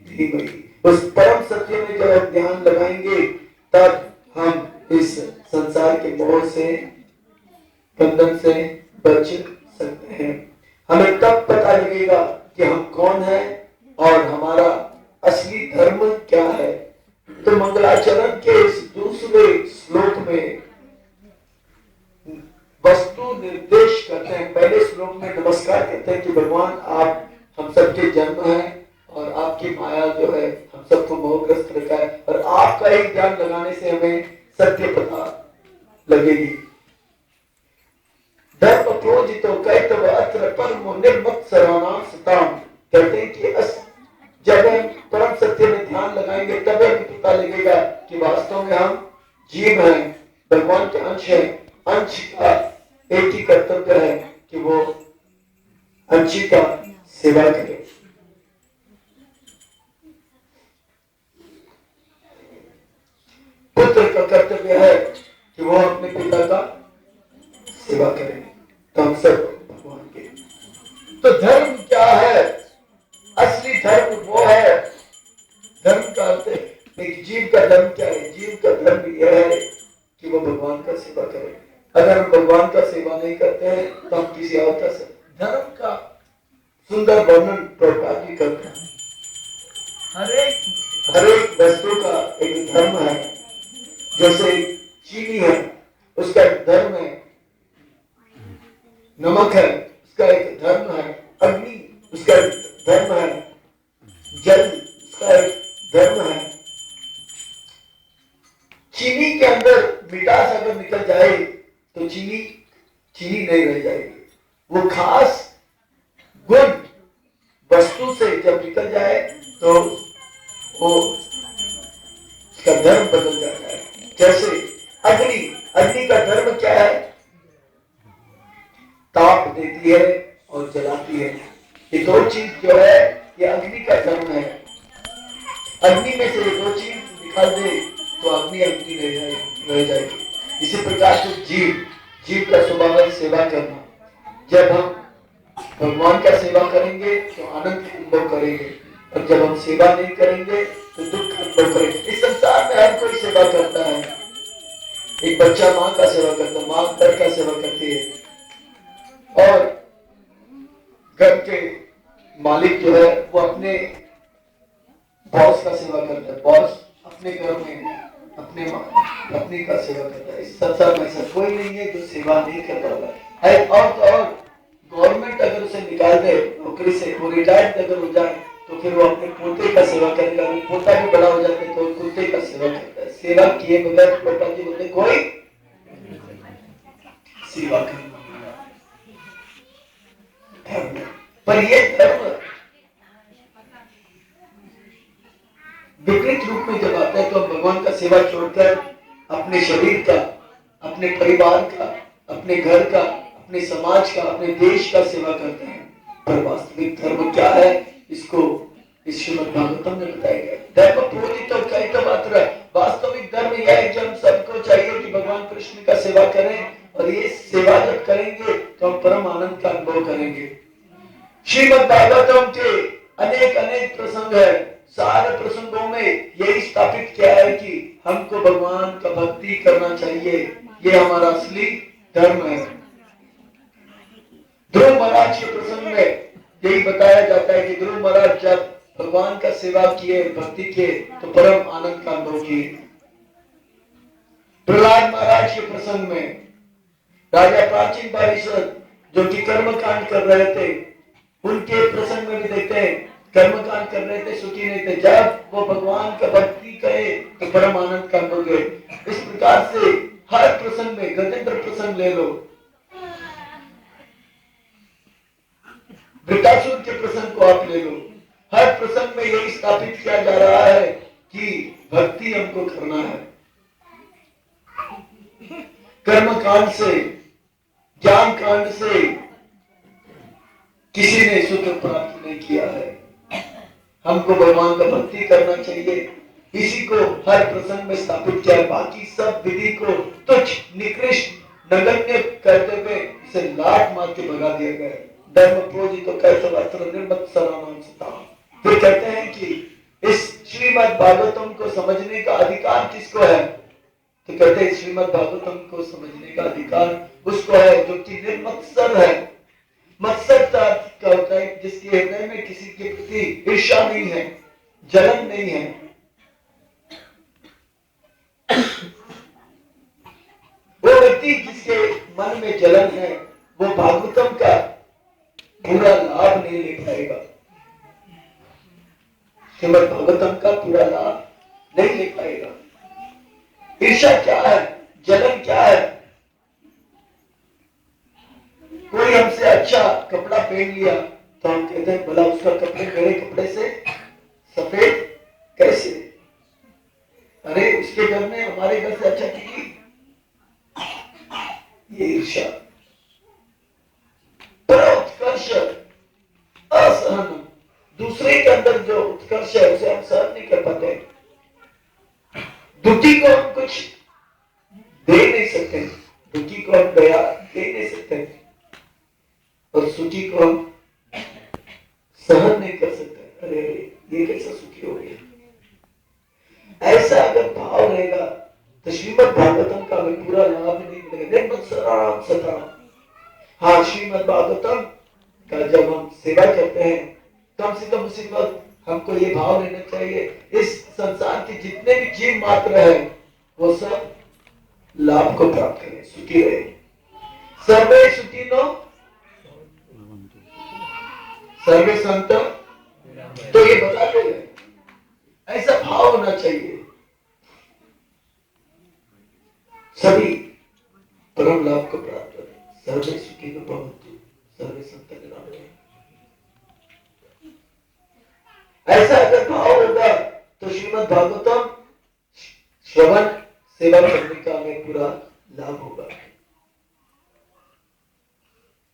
धीमहि। उस परम सत्य में जब हम ध्यान लगाएंगे तब हम इस संसार के मोह से, बंधन से बच सकते हैं। हमें तब पता लगेगा कि हम कौन हैं और हमारा असली धर्म क्या है। तो मंगलाचरण के इस दूसरे श्लोक में वस्तु निर्देश करते हैं। पहले श्लोक में नमस्कार कहते हैं कि भगवान आप हम सबके जन्म हैं और आपकी माया जो है हम सबको मोहग्रस्त रखा है और आपका ही ध्यान लगाने से हमें सत्य पता लगेगी। धर्म प्रोजितो कैतव अत्र परमो निर्मत्सराणाम सताम। कहते हैं कि जब हम परम सत्य में ध्यान लगाएंगे तब हमें पता लगेगा कि वास्तव में हम जीव हैं, भगवान के अंश हैं। अंश का एक ही कर्तव्य है कि वो अंशी का सेवा करे। पुत्र का कर्तव्य है कि वो अपने पिता का सेवा करे। तो हम सब भगवान के। तो धर्म क्या है? असली धर्म वो है, धर्म का अर्थ एक जीव का धर्म क्या है? जीव का धर्म यह है कि वो भगवान का सेवा करे। अगर हम भगवान का सेवा नहीं करते हैं तो हम किसी और का धर्म का सुंदर वर्णन प्रभुपाद जी करते हैं। हर एक वस्तु का एक धर्म है। जैसे चीनी है उसका एक धर्म है, नमक है उसका एक धर्म है, अग्नि उसका एक धर्म है, जल उसका एक धर्म है। चीनी के अंदर मिठास अगर निकल जाए तो चीनी नहीं रह जाएगी। वो खास गुण वस्तु से जब निकल जाए तो वो उसका धर्म बदल जाता है। जैसे अग्नि का धर्म क्या है? ताप देती है और जलाती है। ये दो चीज जो है ये अग्नि का धर्म है। अग्नि में से दो चीज निकाल दे तो अग्नि रह जाएगी। इसी प्रकार से जीव का स्वभाव है सेवा करना। जब हम भगवान का सेवा करेंगे तो आनंद अनुभव करेंगे और जब हम सेवा नहीं करेंगे तो दुख अनुभव करेंगे। इस संसार में हर कोई सेवा करता है। एक बच्चा माँ का सेवा करता है, माँ घर का सेवा करती है और घर के मालिक जो है वो अपने बॉस का सेवा करता है। बॉस अपने घर में अपने पत्नी का सेवा करता है। इस संसार में ऐसा कोई नहीं है जो सेवा नहीं करता है। और गवर्नमेंट अगर उसे निकाल दे नौकरी से, वो रिटायर्ड अगर हो जाए तो फिर वो अपने पोते का सेवा करेगा। पोता भी बड़ा हो जाता है तो कुत्ते का सेवा करता है। सेवा किए बगैर पापा जी बोलते कोई सेवा करना। पर ये धर्म विपरीत रूप में जब आता है तो भगवान का सेवा छोड़कर अपने शरीर का, अपने परिवार का, अपने घर का, अपने समाज का, अपने देश का सेवा करते हैं। पर वास्तविक धर्म क्या है, इसको इस श्रीमद् भागवतम में बताया गया। धर्म पूजित और कई तो मात्र, वास्तविक धर्म यह है कि हम सबको चाहिए कि भगवान कृष्ण का सेवा करें, और ये सेवा जब करेंगे तो हम परम आनंद का अनुभव करेंगे। श्रीमद् भागवतम के अनेक अनेक प्रसंग है। सारे प्रसंगों में यही स्थापित किया है कि हमको भगवान का भक्ति करना चाहिए, ये हमारा असली धर्म है। ध्रुव महाराज के प्रसंग में यही बताया जाता है कि ध्रुव महाराज जब भगवान का सेवा किए, भक्ति किए, तो परम आनंद का अनुभव किए। प्रहलाद महाराज के प्रसंग में राजा प्राचीन पारिषद जो कि कर्मकांड कर रहे थे, उनके प्रसंग में भी देखते हैं कर्मकांड कर रहे थे, सुखी नहीं थे। जब वो भगवान का भक्ति करे तो परम आनंद का अनुभव गए। इस प्रकार से हर प्रसंग में, गजेंद्र प्रसंग ले लो, वृत्तासुर के प्रसंग को आप ले लो, हर प्रसंग में यही स्थापित किया जा रहा है कि भक्ति हमको करना है। कर्म कांड से, ज्ञान कांड से किसी ने सुख प्राप्त नहीं किया है। हमको भगवान का भक्ति करना चाहिए, इसी को हर प्रसंग में स्थापित किया। बाकी सब विधि को तुच्छ, निकृष्ट, नगण्य करते हुए इसे लात मार के भगा दिया गया। धर्म प्रोजी तो कैसे वस्त्र निर्मत सरानाम सता। फिर कहते हैं कि इस श्रीमद् भागवतम को समझने का अधिकार किसको है, तो कहते हैं श्रीमद् भागवतम को समझने का अधिकार उसको है जो कि निर्मत्सर है। मत्सर का अर्थ क्या होता है, जिसके हृदय में किसी के प्रति ईर्ष्या नहीं है, जलन नहीं है। वो व्यक्ति जिसके मन में जलन है, वो भागवतम का पूरा लाभ नहीं ले पाएगा, श्रीमद् भागवतम का पूरा लाभ नहीं ले पाएगा। ईर्ष्या क्या है, जलन क्या है? कोई हमसे अच्छा कपड़ा पहन लिया तो हम कहते हैं भला उसका कपड़े मेरे कपड़े से सफेद कैसे? अरे उसके घर में हमारे घर से अच्छा की, ये ईर्ष्या। पर उत्कर्ष, असहन, दूसरे के अंदर जो उत्कर्ष है उसे हम सहन नहीं कर पाते। दुखी को हम कुछ दे नहीं सकते, दुखी को हम दया दे नहीं सकते, और सुखी को हम सहन नहीं कर सकते। अरे ये कैसा सुखी हो गया? ऐसा अगर भाव रहेगा तो श्रीमद् भागवतम का हमें पूरा लाभ नहीं मिलेगा। निर्मत्सराणाम सताम। हाँ, श्रीमद् भागवतम का जब हम सेवा करते हैं कम से कम उसी वक्त हमको ये भाव लेना चाहिए, इस संसार के जितने भी जीव मात्र है वो सब लाभ को प्राप्त करें, सुखी रहे। सर्वे सुखिनो सर्वे संत, तो ये बताते हैं ऐसा भाव होना चाहिए, सभी परम लाभ को प्राप्त करें। सर्वे सुखिनो भवन्तु सर्वे संत निरामया। ऐसा अगर भाव होगा तो श्रीमद् भागवतम श्रवण सेवा करने का हमें पूरा लाभ होगा।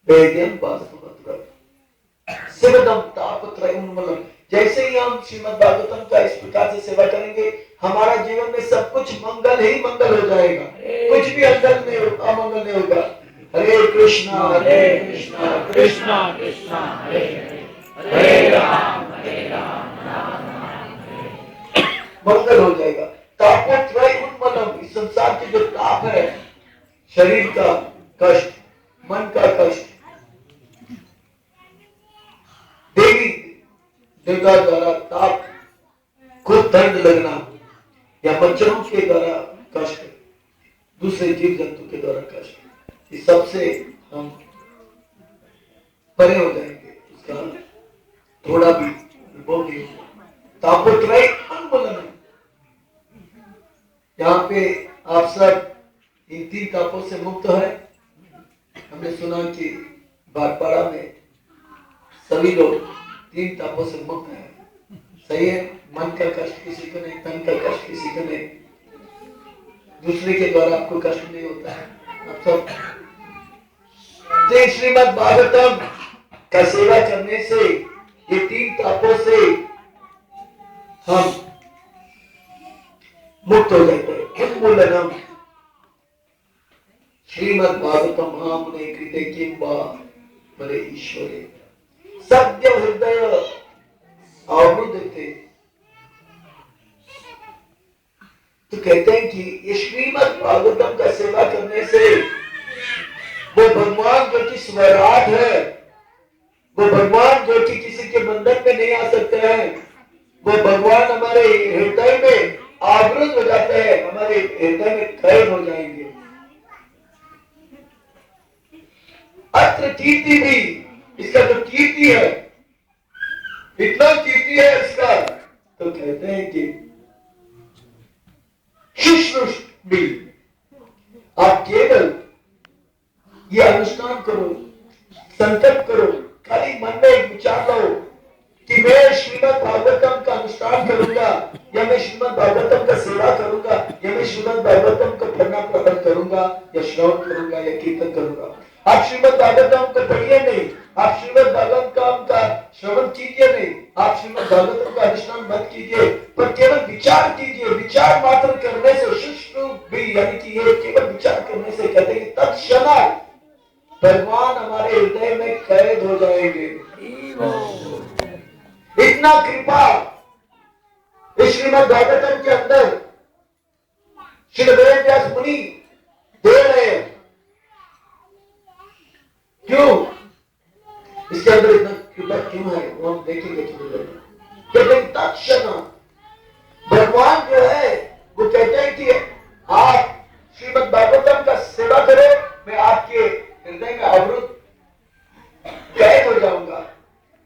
वेद्यम वास्तवत्र शिवदम तापत्रयम्। जैसे ही हम श्रीमद् भागवतम का इस प्रकार से सेवा करेंगे, हमारा जीवन में सब कुछ मंगल ही मंगल हो जाएगा, कुछ भी अमंगल नहीं होगा। हरे कृष्णा कृष्णा कृष्णा हरे हरे, हरे राम राम राम हरे। मंगल हो जाएगा। तापोत्रय उन्मलम, इस संसार के जो ताप है, शरीर का कष्ट, मन का कष्ट, देवी देवता द्वारा ताप, खुद दर्द लगना, या मच्छरों के द्वारा कष्ट, दूसरे जीव जंतु के द्वारा कष्ट, इस सबसे हम परे हो जाएंगे। उसका थोड़ा भी अनुभव नहीं होगा। तापोत्रय उन्मूलन, यहाँ पे आप सब इन तीन तापों से मुक्त है। हमने सुना कि बागपाड़ा में सभी लोग तीन तापों से मुक्त हैं, सही है। मन का कष्ट किसी को नहीं, तन का कष्ट किसी को नहीं, दूसरे के द्वारा आपको कष्ट नहीं होता है। आप सब श्रीमद् भागवतम का सेवा करने से, ये 3 तापों से हम मुक्त हो जाते हैं। उन्मूलनम श्रीमद् भागवतम हमने कृते किंबा बड़े ईश्वरे सत्य हृदय आवृत्ते। तो कहते हैं कि ये श्रीमद् भागवतम का सेवा करने से वो भगवान जो कि स्वराट है, वो भगवान जो कि किसी के बंधन में नहीं आ सकते हैं, वो भगवान हमारे हृदय में आवृत हो जाते हैं, हमारे हृदय में कैद हो जाएंगे। अत्र कीर्ति भी, इसका जो कीर्ति है, इतना कीर्ति है इसका, तो कहते हैं कि शिष्य भी आप केवल ये अनुष्ठान करो, संकल्प करो, खाली मन में एक विचार लो कि मैं श्रीमद् भागवतम का अनुष्ठान करूंगा, या मैं श्रीमद् भागवतम का सेवा करूंगा, या मैं श्रीमद् भागवतम का पढ़ना प्रकट करूंगा, या श्रवण करूंगा, या कीर्तन करूंगा। आप श्रीमद् भागवतम को पढ़िए नहीं, आप श्रीमद् भागवतम का श्रवण कीजिए नहीं, आप श्रीमद् भागवतम का अनुष्ठान मत कीजिए, पर केवल विचार कीजिए। विचार मात्र करने से शिष्य भी, यानी कि ये केवल विचार करने से कहते हैं तत्क्षणात भगवान हमारे हृदय में कैद हो जाएंगे। इतना कृपा इस श्रीमद् भागवतम के अंदर श्री वेद व्यास मुनि दे रहे हैं। क्यों इसके अंदर इतना कृपा क्यों है, वो हम देखेंगे थोड़ी देर में। कहते हैं तत्क्षण भगवान जो है वो कहते हैं कि आप श्रीमद् भागवतम का सेवा करो, मैं आपके हृदय में आवृत कैद हो जाऊंगा।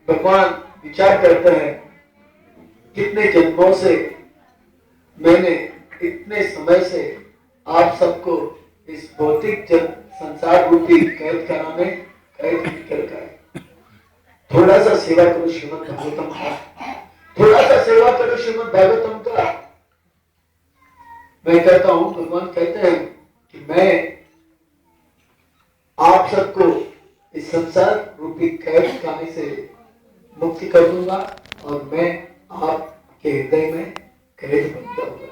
भगवान विचार करते हैं कितने जन्मों से मैंने, इतने समय से आप सबको इस भौतिक संसार रूपी कैद खाना में कैद कर रखा है। थोड़ा सा सेवा करो श्रीमद् भागवतम का, थोड़ा सा सेवा करो श्रीमद् भागवतम का। मैं कहता हूं, भगवान कहते हैं कि मैं आप सबको इस संसार रूपी कैद खाने से मुक्ति कर दूंगा, और मैं आपके हृदय में कैद बन जाऊंगा।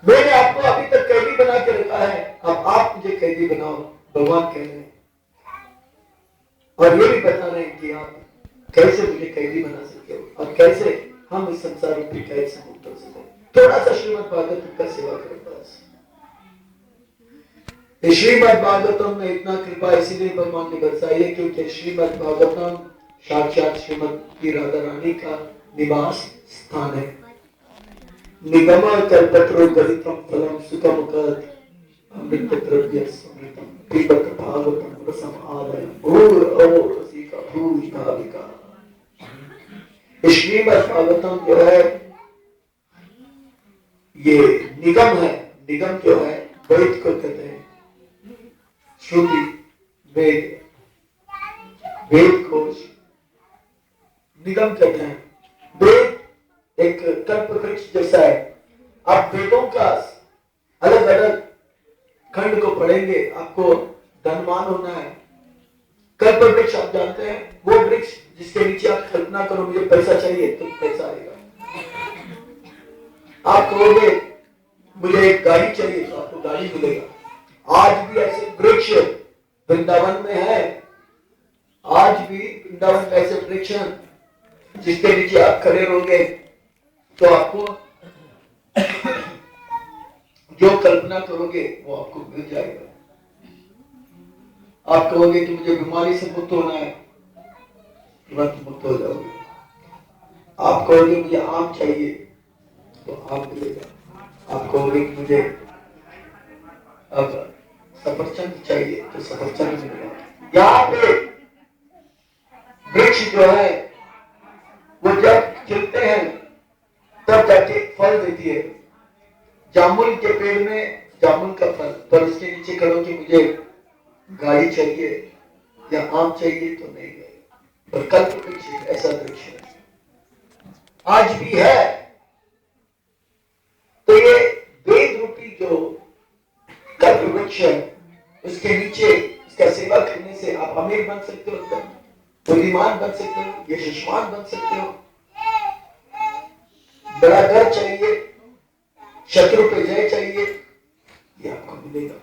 मैंने आपको अभी तक कैदी बना के रखा है, अब आप मुझे कैदी बनाओ, भगवान कह रहे हैं। और ये भी बता रहे हैं कि आप कैसे मुझे कैदी बना सकते हो, और कैसे हम इस संसार रूपी कैद से मुक्त हो सके। थोड़ा सा श्रीमद् भागवतम का सेवा करें बस। श्रीमद् भागवतम में इतना कृपा इसीलिए भगवान ने बरसाई है क्योंकि श्रीमद् भागवतम साक्षात श्रीमती राधा रानी का निवास स्थान है। निगम कल्पतरो गलितम फलम सुखम कद अमृत द्रव्य समृतम पिबत भागवतम रसम आलय भूर और रसिका भूरि भाविका। श्रीमद् भागवतम जो है ये निगम है। निगम जो है वेद को कहते हैं, श्रुति, वेद, वेद खोज निगम कहते हैं। वेद एक कल्प वृक्ष जैसा है। आप वेदों का अलग अलग खंड को पढ़ेंगे, आपको धनवान होना है। कल्प वृक्ष आप जानते हैं, वो वृक्ष जिसके नीचे आप कल्पना करो मुझे पैसा चाहिए तो पैसा आएगा। आप कहोगे मुझे एक गाड़ी चाहिए तो आपको गाड़ी मिलेगा। आज भी ऐसे वृक्ष वृंदावन में है, आज भी वृंदावन में ऐसे वृक्ष हैं जिसके नीचे आप खड़े रहोगे तो आपको जो कल्पना करोगे वो आपको मिल जाएगा। आप कहोगे कि मुझे बीमारी से मुक्त होना है, तुरंत मुक्त हो जाओगे। आप कहोगे मुझे आम चाहिए तो आम मिलेगा। आप कहोगे कि मुझे अब सफरचंद चाहिए तो सफरचंद मिलेगा। यहाँ पे वृक्ष जो है वो जब खिलते हैं तब जाके फल देती है। जामुन के पेड़ में जामुन का फल, पर उसके नीचे करो कि मुझे गाड़ी चाहिए या आम चाहिए तो नहीं मिलेगा। पर कल्प वृक्ष ऐसा वृक्ष है, आज भी है। तो ये वेद रूपी जो कल्प वृक्ष है उसके नीचे उसका सेवा करने से आप अमीर बन सकते हो, बुद्धिमान बन सकते हो, यशस्वान बन सकते हो, बड़ा घर चाहिए, शत्रु पे जय चाहिए, ये आपको मिलेगा।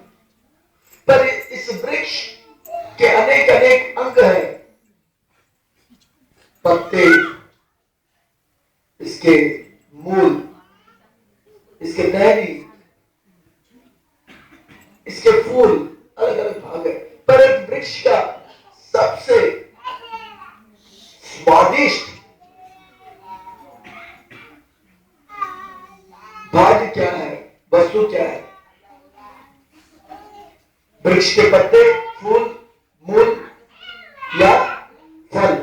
पर इस वृक्ष के अनेक अनेक अंग हैं, पत्ते, इसके मूल, इसके टहनी, इसके फूल, अलग अलग भाग है। पर एक वृक्ष का सबसे स्वादिष्ट भाग क्या है, वस्तु क्या है? वृक्ष के पत्ते, फूल, मूल या फल?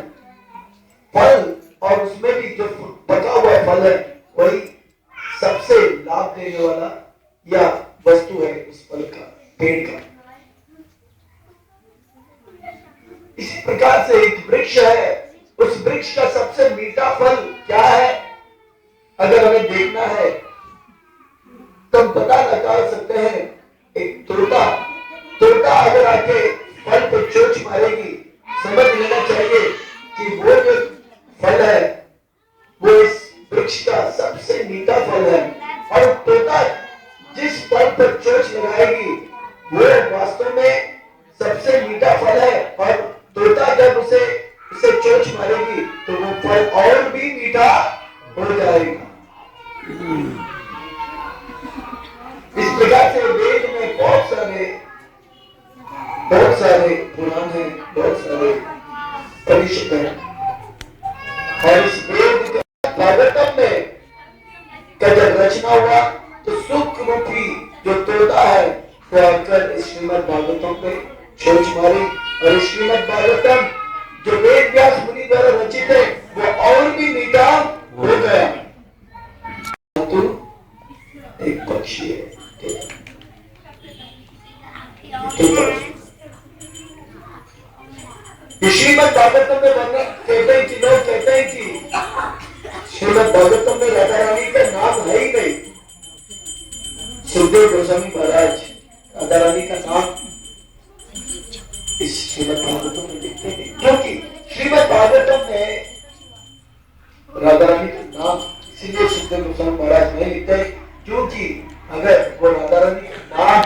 फल, और उसमें भी जो पका हुआ फल है वही सबसे लाभ देने वाला या वस्तु है उस फल का, पेड़ का। इसी प्रकार से एक वृक्ष है, उस वृक्ष का सबसे मीठा फल क्या है? अगर हमें देखना है तो हम पता लगा सकते हैं। एक तोता अगर आके फल पे चोंच मारेगी, समझ लेना चाहिए कि वो जो फल है वो इस वृक्ष का सबसे मीठा फल है। और तोता जिस फल पर चोंच लगाएगी वो वास्तव में सबसे मीठा फल है, और तोता जब उसे चोंच मारेगी तो वो फल और भी मीठा हो जाएगा। इस प्रकार से वेद में बहुत सारे पुराण हैं, बहुत सारे परिषद हैं, और इस वेद का भागवतम में का जब रचना हुआ तो सुख रूपी जो तोता है वो आकर श्रीमद् भागवतम में चोंच मारी, और श्रीमद् भागवतम जो वेद व्यास मुनि द्वारा रचित है वो और भी मीठा हो गया। तो एक पक्षी है, श्रीमद् भागवतम में वर्णन कहते हैं कि लोग कहते हैं कि श्रीमद् भागवतम में राधा रानी का नाम है ही नहीं। सुखदेव गोस्वामी महाराज राधा रानी का नाम इस श्रीमद् भागवतम में लिखते हैं, क्योंकि श्रीमद् भागवतम में राधा रानी का नाम इसीलिए सुखदेव गोस्वामी महाराज नहीं लिखते, क्योंकि अगर वो राधा रानी का नाम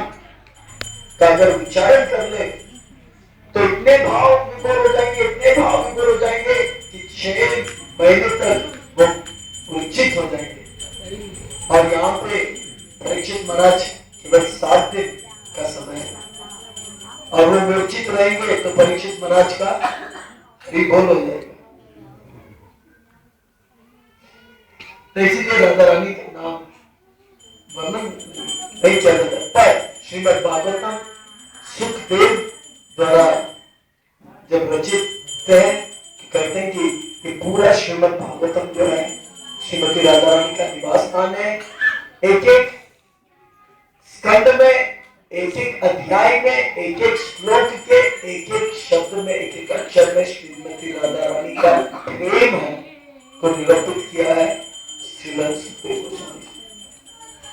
का अगर उच्चारण कर ले तो इतने भाव विभोर हो जाएंगे, इतने भाव विभोर हो जाएंगे कि 6 महीने तक वो मूर्छित हो जाएंगे। और यहाँ पे परीक्षित महाराज केवल 7 दिन का समय है, और वो मूर्छित रहेंगे तो परीक्षित महाराज का रिभोल हो जाएगा। तो इसीलिए राधा रानी का नाम वर्णन नहीं किया जाता। पर श्रीमद् भागवतम सुखदेव द्वारा जब रचित है, कहते हैं कि पूरा श्रीमद् भागवतम जो है श्रीमती राधा रानी का निवास स्थान है। एक एक स्कंद में, एक एक अध्याय में, एक एक श्लोक के एक एक शब्द में, एक एक अक्षर में श्रीमती राधा रानी का प्रेम है को निरूपित किया है श्रीमद् सुखदेव गोस्वामी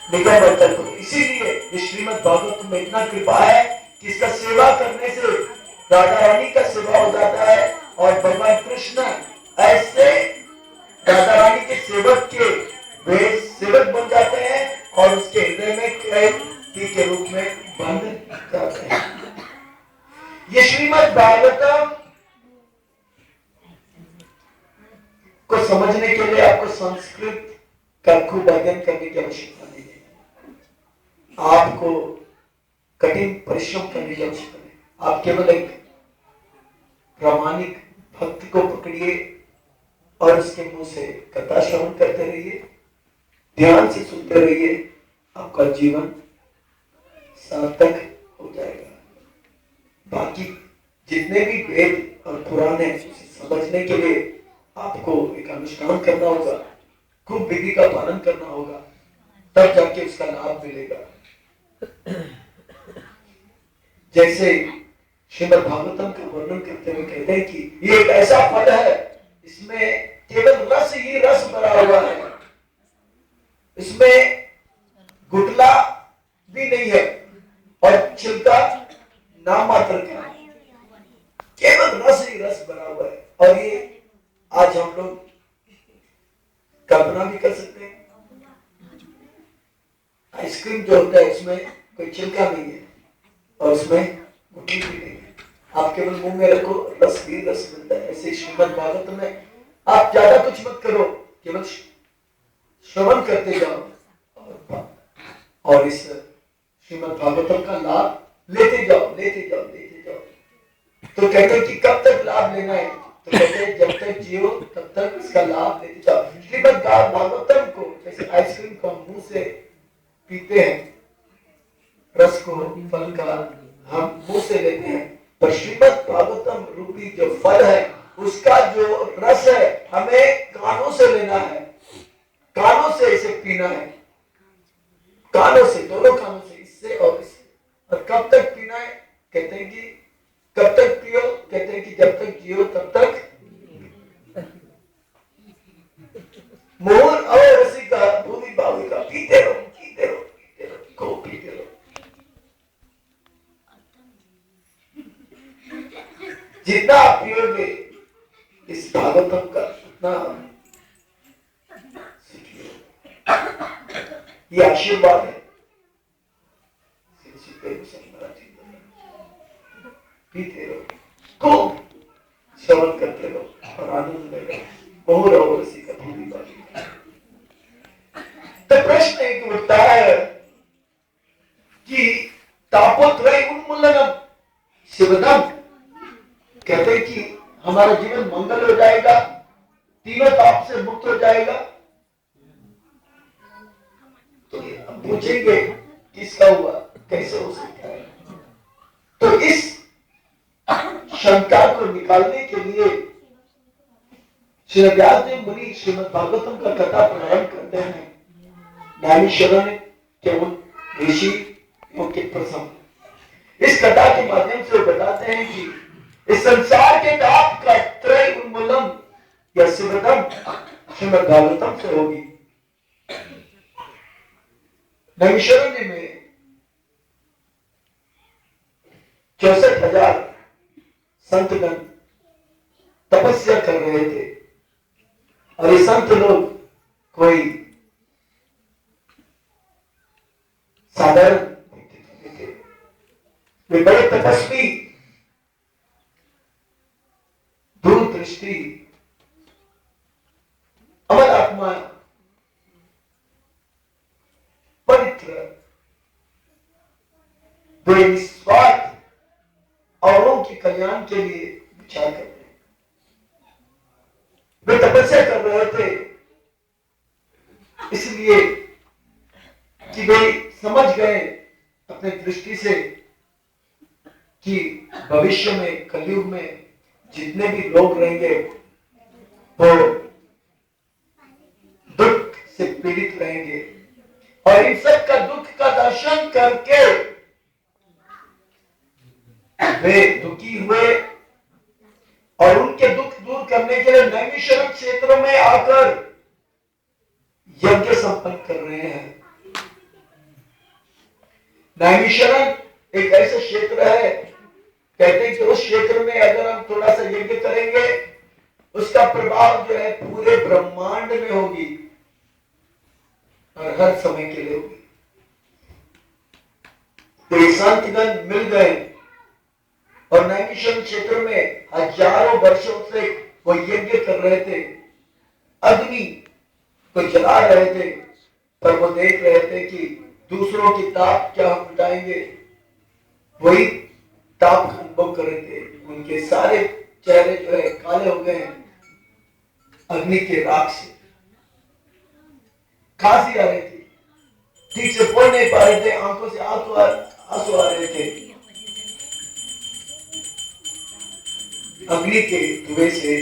निगम। तो इसीलिए श्रीमद् भागवतम में इतना कृपा है कि इसका सेवा करने से राधा रानी का सेवा हो जाता है, और भगवान कृष्ण ऐसे राधा रानी के सेवक के वे सेवक बन जाते हैं और उसके हृदय में कैदी के रूप में बंद जाते हैं। ये श्रीमद् भागवतम को समझने के लिए आपको संस्कृत का खूब अध्ययन करने की आवश्यकता नहीं है, आपको कठिन परिश्रम करने की आवश्यकता नहीं। आप केवल एक प्रामाणिक भक्त को पकड़िए और उसके मुंह से कथा श्रवण करते रहिए, ध्यान से सुनते रहिए, आपका जीवन सार्थक हो जाएगा। बाकी जितने भी वेद और पुराण है उसे समझने के लिए आपको एक अनुष्ठान करना होगा, खूब विधि का पालन करना होगा, तब जाके उसका लाभ मिलेगा। जैसे श्रीमद् भागवतम का वर्णन करते हुए कहते हैं कि ये एक ऐसा फल है, इसमें केवल रस ही रस भरा हुआ है, इसमें गुठला भी नहीं है और छिलका नाम मात्र का केवल रस ही रस बना हुआ है। और ये आज हम लोग कल्पना भी कर सकते हैं। आइसक्रीम जो होता है उसमें कोई छिलका नहीं है और उसमें गुठली भी नहीं है, आप केवल मुंह में रखो, रस ही रस मिलता है। ऐसे श्रीमद् भागवत में आप ज्यादा कुछ मत करो, केवल श्रवण करते जाओ और इस श्रीमद् भागवतम का लाभ लेते जाओ, लेते जाओ, लेते जाओ। तो कहते हैं कि कब तक लाभ लेना है? तो कहते हैं जब तक जियो तब तक इसका लाभ लेते जाओ। श्रीमद् भागवतम को जैसे आइसक्रीम को हम मुंह से पीते हैं, रस को, फल का हम मुंह से लेते हैं, पर श्रीमद् भागवतम रूपी जो फल है उसका जो रस है हमें कानों से लेना है, कानों से इसे पीना है, कानों से, दोनों कानों से, इससे और इससे। और कब तक पीना है? कहते हैं कि कब तक पियो? कहते हैं कि जब तक जियो तब तक। मोहन और रसिका भूमि बाविका, पीते रहो, पीते रहो, पीते रहो, को पीते रहो। जितना आप पियोगे इस भागवतम का उतना ये आशीर्वाद है। पीते रहो, खूब श्रवण करते रहो और आनंद लेगा। मोहर और रसिका भूमि बाविका। तो प्रश्न एक उठता है कि तापोत्रय उन्मूलनम शिवदम, कहते हैं कि हमारा जीवन मंगल हो जाएगा, तीनों ताप से मुक्त हो जाएगा। तो हम पूछेंगे किसका हुआ, कैसे हो सकता है? तो इस शंका को निकालने के लिए श्री व्यासदेव मुनि श्रीमद् भागवतम का कथा प्रारंभ करते हैं। नैमिषारण्य के उन ऋषि के प्रसंग, इस कथा के माध्यम से वो बताते हैं कि इस संसार के ताप का त्रय उन्मूलन या शिवदम श्रीमद् भागवतम से होगी। नैमिषारण्य में 64,000 संतगण तपस्या कर रहे थे और ये संत लोग कोई साधारण नहीं थे, वे बड़े तपस्वी, दूरदृष्टि, अमर आत्मा, पवित्र, वे निस्वार्थ औरों के कल्याण के लिए विचार करते हैं। वे तपस्या कर रहे थे इसलिए कि वे समझ गए अपने दृष्टि से कि भविष्य में, कलयुग में जितने भी लोग रहेंगे वो दुख से पीड़ित रहेंगे और इन सब का दुख का दर्शन करके वे दुखी हुए और उनके दुख दूर करने के लिए नैमिषारण्य क्षेत्र में आकर यज्ञ संपन्न कर रहे हैं। नैमिषारण्य एक ऐसा क्षेत्र है, कहते हैं कि उस क्षेत्र में अगर हम थोड़ा सा यज्ञ करेंगे उसका प्रभाव जो है पूरे ब्रह्मांड में होगी और हर समय के लिए होगी। तो संतगण मिल गए और नैमिषारण्य क्षेत्र में हजारों वर्षों से वो यज्ञ कर रहे थे, अग्नि को जला रहे थे, पर वो देख रहे थे कि दूसरों की ताप क्या हम मिटाएंगे, वही ताप का अनुभव कर रहे थे। उनके सारे चेहरे जो है काले हो गए अग्नि के राख से, खांसी आ रही थी, ठीक से बोल नहीं पा रहे थे, आंखों से आंसू आ रहे थे, अग्नि के धुएं से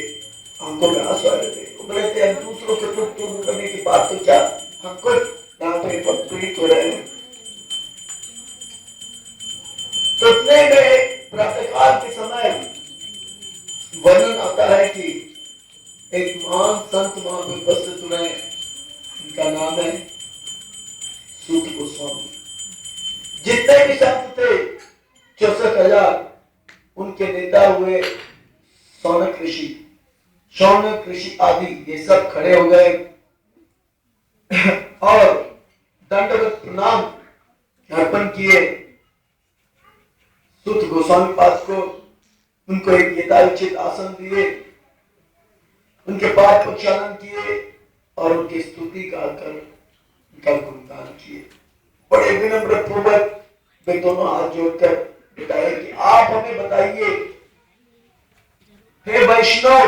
आंखों में आंसू आ रहे थे। वो बोले थे दूसरों के दुख दूर करने की बात तो क्या, हम खुद यहाँ पे पीड़ित हो रहे हैं। तो इतने में प्रातःकाल के समय वर्णन आता है कि एक महान संत वहां पे उपस्थित हुए, उनका नाम है सूत गोस्वामी। जितने भी संत थे 64,000 उनके नेता हुए शौनक ऋषि आदि ये सब खड़े हो गए और दंडवत प्रणाम अर्पण किए सुत गोस्वामी पाद को। उनको एक यथाउचित आसन दिए, उनके पाद प्रक्षालन किए और उनकी स्तुति गाकर उनका गुणगान किए। बड़े विनम्र पूर्वक वे दोनों हाथ जोड़कर बताया कि आप हमें बताइए, हे वैष्णव,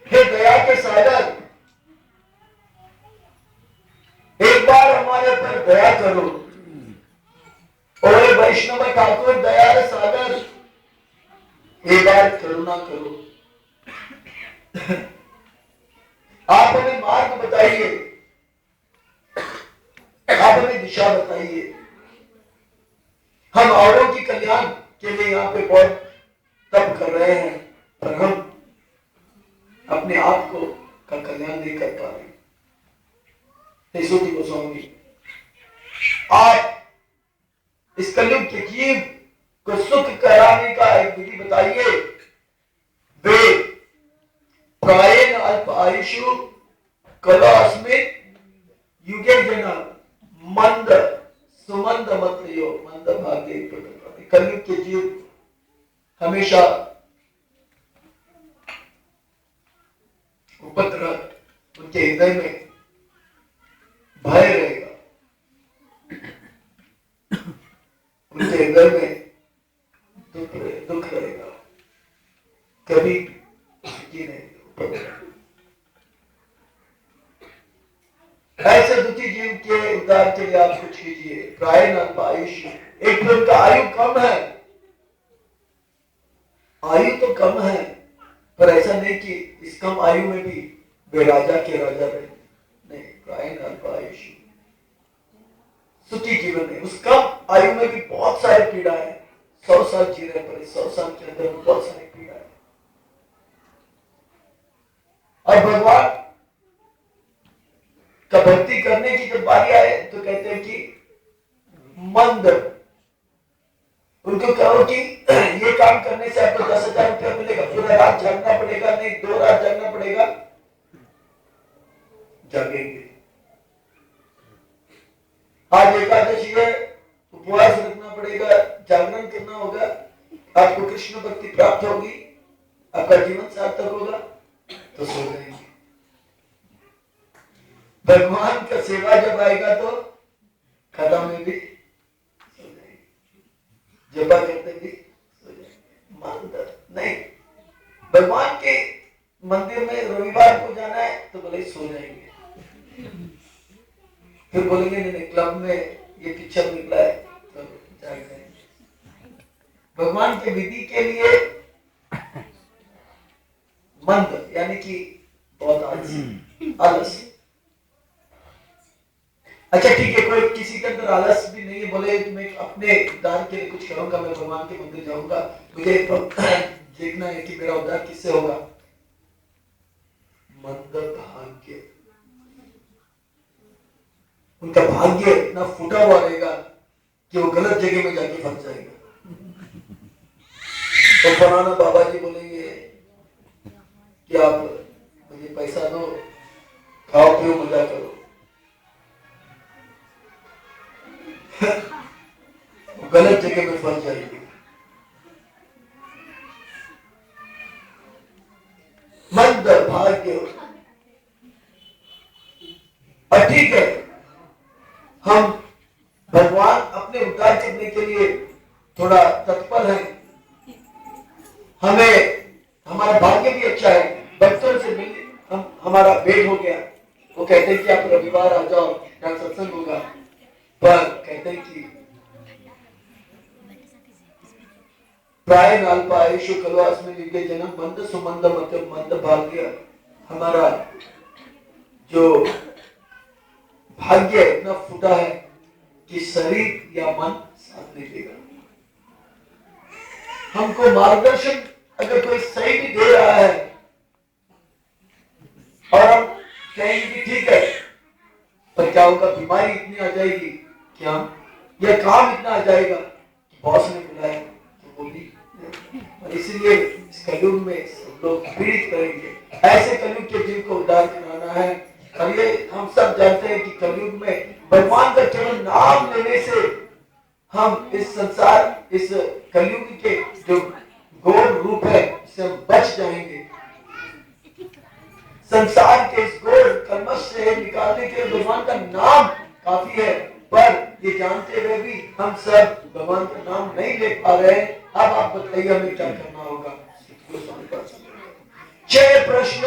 हे दया के सागर, एक बार हमारे पर दया करो। और वैष्णव ठाकुर दया सागर, एक बार करुणा करो। आप हमें मार्ग बताइए, आप हमें दिशा बताइए। हम औरों की कल्याण के लिए यहाँ पे बहुत तप कर रहे हैं, पर हम अपने आप को का कल्याण नहीं कर पा रहे। सुति गोस्वामी, आप इस कलयुग के जीव को सुख कराने का एक विधि बताइए। वे प्रायेण अल्प आयुषु कलास्मित युगे जना मंद सुमंद मतयो मंद भाग्य। कलयुग के जीव हमेशा उपद्रव, उनके हृदय में भय रहेगा, उनके हृदय में दुख रहेगा, कभी सुखी नहीं। ऐसे दुखी जीव के उद्धार के लिए आप कुछ कीजिए। प्रायेण अल्प आयुष्य, एक तो उनका आयु कम है, आयु तो कम है, पर ऐसा नहीं कि इस कम आयु में भी वे राजा के राजा रहे। नहीं, प्रायेण अल्प आयुष्य, सुखी जीवन है। उस कम आयु में भी बहुत सारी पीड़ा है। 100 साल जी रहे, पर 100 साल के अंदर बहुत सारी पीड़ा है। और भगवान का भक्ति करने की जब बारी आए तो कहते हैं कि मंद, उनको कहो कि ये काम करने से आपको 10,000 रुपया मिलेगा, पूरा रात जागना पड़ेगा, नहीं 2 रात जागना पड़ेगा, जागेंगे। आज एकादशी है, उपवास रखना पड़ेगा, जागरण करना होगा, आपको कृष्ण भक्ति प्राप्त होगी, आपका जीवन सार्थक होगा, तो सो जाएंगे। भगवान का सेवा जब आएगा तो खत्म में भी सो जाएंगे, जपा करते भी सो जाएंगे। मंदिर नहीं, भगवान के मंदिर में रविवार को जाना है तो बोले सो जाएंगे, फिर बोलेंगे नहीं क्लब में ये पिक्चर निकला है तो जाग जाएंगे। भगवान के विधि के लिए मंद यानी कि बहुत आलस। अच्छा ठीक है, कोई किसी के अंदर आलस भी नहीं है, बोले मैं अपने उद्धार के लिए कुछ करूंगा, मैं भगवान के मंदिर जाऊंगा, मुझे देखना है कि मेरा उद्धार किससे होगा। मंद भाग्य, उनका भाग्य इतना फूटा हुआ रहेगा कि वो गलत जगह में जाके फंस जाएगा। तो फलाना बाबा जी बोलेंगे कि आप मुझे पैसा दो, खाओ पियो मजा करो, गलत जगह में फंस जाएगी। मंद भाग्य। और ठीक है, हम भगवान अपने उद्धार करने के लिए थोड़ा तत्पर हैं, हमें हमारा भाग्य भी अच्छा है, भक्तों से मिल हमारा भेंट हो गया। वो कहते हैं कि आप रविवार आ जाओ, यहाँ सत्संग होगा, पर कहते हैं कि प्रायेण अल्प आयुषु खलु युगे जन्म मंद सुमंद मत मंद भाग्य। हमारा जो भाग्य इतना फूटा है कि शरीर या मन साथ नहीं देगा। हमको मार्गदर्शन अगर कोई सही भी दे रहा है और हम कहेंगे कि ठीक है, पर क्या होगा, बीमारी इतनी आ जाएगी कि हम, यह काम इतना आ जाएगा कि बॉस ने बुलाया तो वो भी, और इसलिए इस कलयुग में सब लोग पीड़ित करेंगे। ऐसे कलयुग के दिन को उद्धार कराना है। और ये हम सब जानते हैं कि कलयुग में भगवान का केवल नाम लेने से हम इस संसार, इस कलयुग के जो घोर रूप है इससे हम बच जाएंगे। संसार के इस घोर कलमश से निकालने के लिए भगवान का नाम काफी है, पर ये जानते हुए भी हम सब भगवान का नाम नहीं ले पा रहे हैं। अब आप बताइए हमें क्या करना होगा। 6 प्रश्न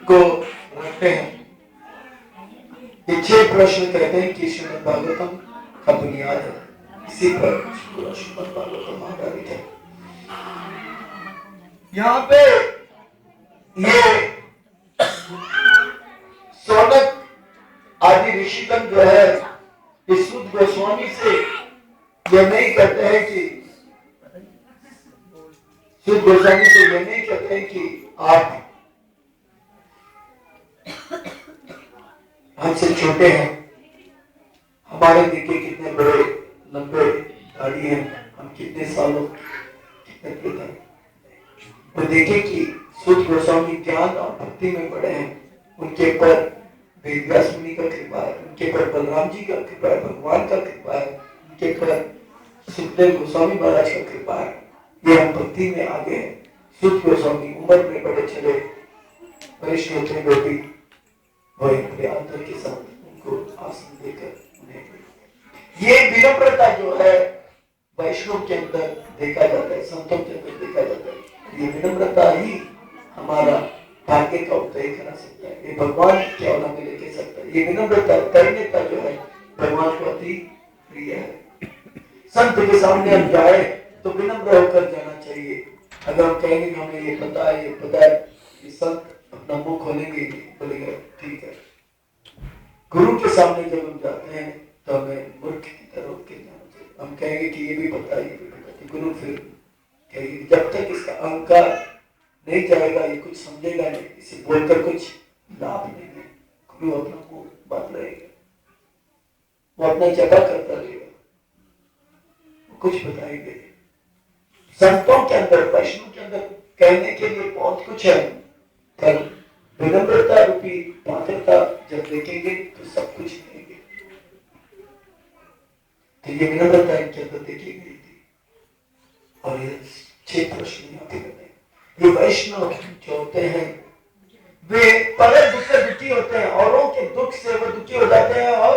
को रखते हैं। ये 6 प्रश्न कहते हैं कि श्रीमद् भागवतम का बुनियाद है, इसी पर पूरा श्रीमद् भागवतम आधारित है। यहाँ पे ये सौनक आदि ऋषिगण जो है इस सूत गोस्वामी से यह नहीं कहते हैं कि, सूत गोस्वामी से यह नहीं कहते हैं कि आप हमसे छोटे हैं, हमारे देखिए कितने बड़े लंबे दाढ़ी हैं, हम कितने सालों कितने पिता, और देखे कि सूत गोस्वामी ज्ञान और भक्ति में बड़े हैं, उनके ऊपर वेदव्यास मुनि का कृपा है, उनके ऊपर बलराम जी का कृपा है, भगवान का कृपा है, उनके ऊपर सुखदेव गोस्वामी महाराज का कृपा है। ये हम भक्ति में आगे हैं। सूत गोस्वामी उम्र में बड़े चले, वरिष्ठ होते हुए भी वही अपने आदर के साथ उनको आसन देकर उन्हें, ये विनम्रता जो है वैष्णव के अंदर देखा जाता है, संतों के अंदर देखा जाता है। ये विनम्रता ही हमारा भाग्य का उदय करा सकता है, ये भगवान की ओर हमें लेके सकता है। ये विनम्रता, तैन्यता जो है भगवान को अति प्रिय है। संत के सामने हम जाए तो विनम्र होकर जाना चाहिए। अगर हम कहेंगे हमें ये पता है, ये पता है, ये संत अपना मुंह खोलेंगे, बोलेंगे ठीक है। गुरु के सामने जब हम जाते हैं तो हमें मूर्ख की तरह के जाना चाहिए। हम कहेंगे कि ये भी पता है, ये भी पता है। गुरु फिर कहेंगे जब तक इसका अहंकार नहीं जाएगा, ये कुछ समझेगा नहीं, इसे बोलकर कुछ लाभ नहीं है। गुरु अपना मुंह बात रहेगा, वो अपना जगह करता रहेगा, वो कुछ बताएंगे। संतों के अंदर, वैष्णव के अंदर कहने के लिए बहुत कुछ है, पर विनम्रता रूपी पात्रता जब देखेंगे तो सब कुछ कहेंगे। तो ये विनम्रता इनके अंदर देखी गई थी। और ये 6 प्रश्न यहाँ पे करते हैं। ये वैष्णव जो होते हैं वे पर दुख से दुखी होते हैं, औरों के दुख से वो दुखी हो जाते हैं, और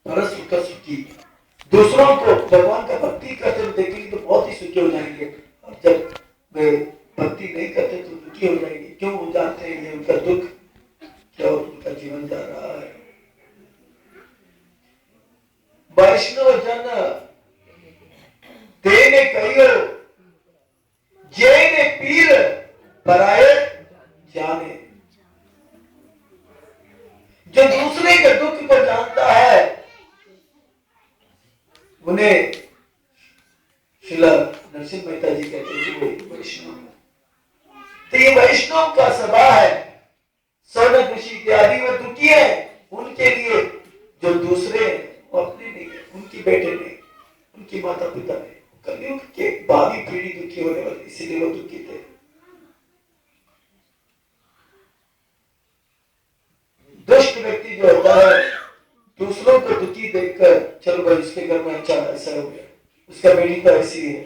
पर सुख सुखी, दूसरों को भगवान का भक्ति करते हुए देखेंगे तो बहुत ही सुखी हो जाएंगे। और जब वे भक्ति नहीं करते तो दुखी हो जाएंगे। क्यों हो जाते हैं? ये उनका दुख, क्या उनका जीवन जा रहा है। वैष्णव जन तेने कहियो, जैने पीर पराये जाने। जो दूसरे के दुख को जानता है उन्हें शिला नरसिंह मेहता जी कहते हैं वो वैष्णव। तो ये वैष्णव का सभा है। सौनक ऋषि इत्यादि वो दुखी है, उनके लिए जो दूसरे वो अपने नहीं है, उनकी बेटे नहीं, उनकी माता पिता नहीं, कलयुग के भावी पीढ़ी दुखी होने वाली, इसीलिए वो दुखी थे। दुष्ट व्यक्ति जो होता है दूसरों को दुखी देखकर, चलो भाई इसके घर में अच्छा ऐसा हो गया, उसका बेटी तो ऐसी है,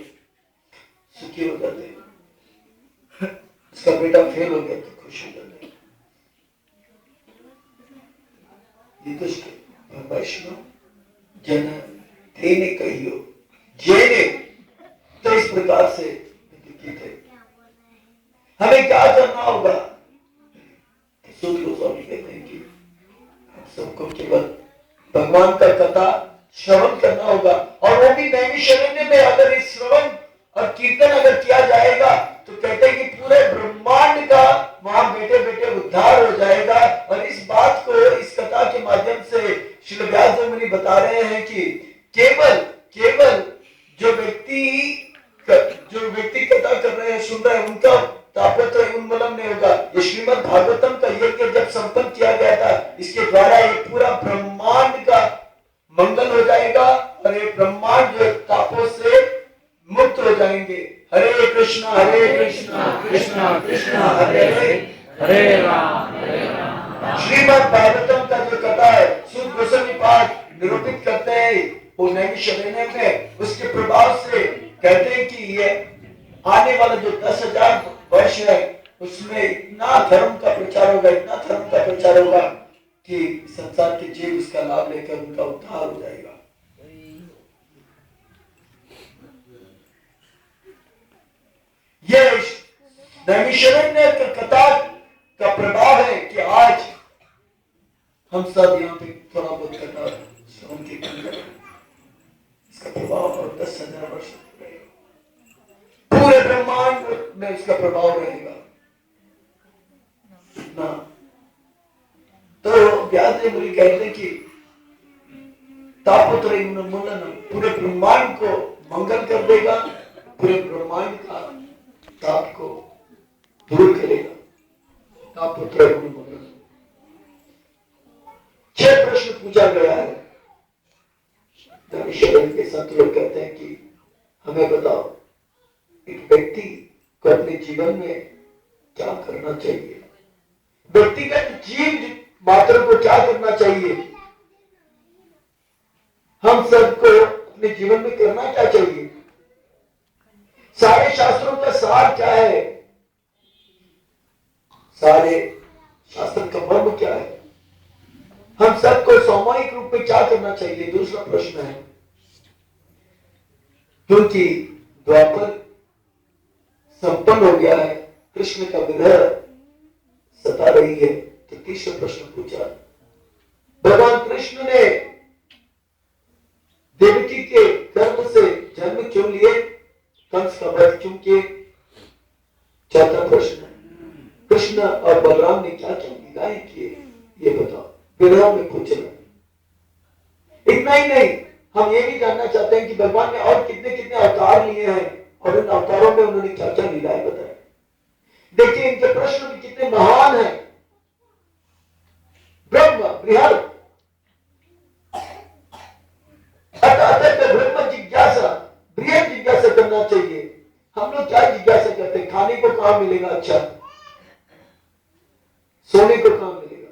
सुखी हो जाते हैं। उसका बेटा फेल हो गया तो खुश हो जाते हैं। ये दुष्ट वैष्णव जन तेने कहियो, जेने, तो इस प्रकार से दुखी थे। हमें क्या करना होगा? सूत गोस्वामी कहते हैं कि हम सबको केवल भगवान का कथा श्रवण करना होगा, और वो भी नैमिषारण्य में। अगर इस श्रवण और कीर्तन अगर किया जाएगा तो कहते हैं कि पूरे ब्रह्मांड का वहां बैठे बैठे उद्धार हो जाएगा। और इस बात को इस कथा के माध्यम से श्री व्यास मुनि बता रहे हैं कि केवल जो व्यक्ति कथा कर रहे हैं, सुन रहे हैं, उनका तापत्र उन्मूलन नहीं होगा। ये श्रीमद् भागवतम का यज्ञ जब संपन्न किया गया था, इसके द्वारा ये पूरा ब्रह्मांड का मंगल हो जाएगा और ये ब्रह्मांड जो तापों से मुक्त हो जाएंगे। हरे कृष्णा कृष्णा कृष्णा हरे हरे, हरे राम श्रीमद् भागवतम का जो कथा है शुद्ध गोस्वामी पाद निरूपित करते हैं, वो नैमिषारण्य में उसके प्रभाव से कहते हैं कि ये आने वाला जो 10,000 वर्ष है उसमें इतना धर्म का प्रचार होगा, इतना धर्म का प्रचार होगा कि संसार के जीव उसका लाभ लेकर उनका उद्धार हो जाएगा। ये नैमिषारण्य कथा का प्रभाव है कि आज हम सब यहाँ पे थोड़ा बहुत कथा श्रवण कीर्तन करें, इसका प्रभाव और 10,000 वर्ष रहेगा, पूरे ब्रह्मांड में उसका प्रभाव रहेगा ना। तो व्यास मुनि कहते हैं कि तापत्रय उन्मूलन पूरे ब्रह्मांड को मंगल कर देगा, पूरे ब्रह्मांड का ताप को दूर करेगा। तापत्रय उन्मूलन 6 प्रश्न पूछा गया है। शरण के संत लोग कहते हैं कि हमें बताओ एक व्यक्ति को अपने जीवन में क्या करना चाहिए, व्यक्तिगत जीव मात्र को क्या करना चाहिए, हम सबको अपने जीवन में करना क्या चाहिए, सारे शास्त्रों का सार क्या है, सारे शास्त्र का मर्म क्या है, हम सबको सामूहिक रूप में क्या करना चाहिए, दूसरा प्रश्न है। क्योंकि द्वापर संपन्न हो गया है, कृष्ण का विरह सता रही है, तो तीसरा प्रश्न पूछा। भगवान कृष्ण ने देवकी के गर्भ से जन्म क्यों लिए, कंस का वध क्यों किए, चौथा प्रश्न कृष्ण और बलराम ने क्या क्या लीलाएं किए ये बताओ, विरह में पूछ रहे। इतना ही नहीं, हम ये भी जानना चाहते हैं कि भगवान ने और कितने कितने अवतार लिए हैं और उन अवतारों में उन्होंने क्या क्या लीलाएं बताई। देखिए इनके प्रश्न भी कितने महान हैं। ब्रह्म बृहद ब्रह्म जिज्ञासा, बृहद जिज्ञासा करना चाहिए। हम लोग क्या जिज्ञासा करते हैं, खाने को कहां मिलेगा अच्छा, सोने को कहां मिलेगा,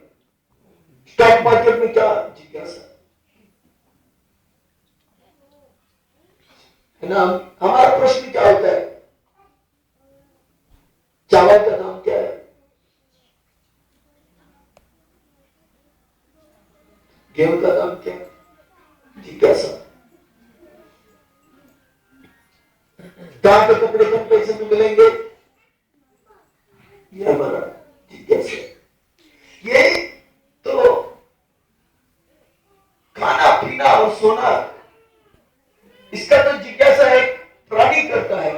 स्टॉक मार्केट में क्या जिज्ञासा है ना। हमारा प्रश्न क्या होता है, चावल का दाम क्या है, गेहूं का दाम क्या है, जिज्ञासा। कहां पे कपड़े कम पैसे में मिलेंगे, ये हमारा जिज्ञासा। ये तो खाना पीना और सोना, इसका तो जिज्ञासा एक प्राणी करता है।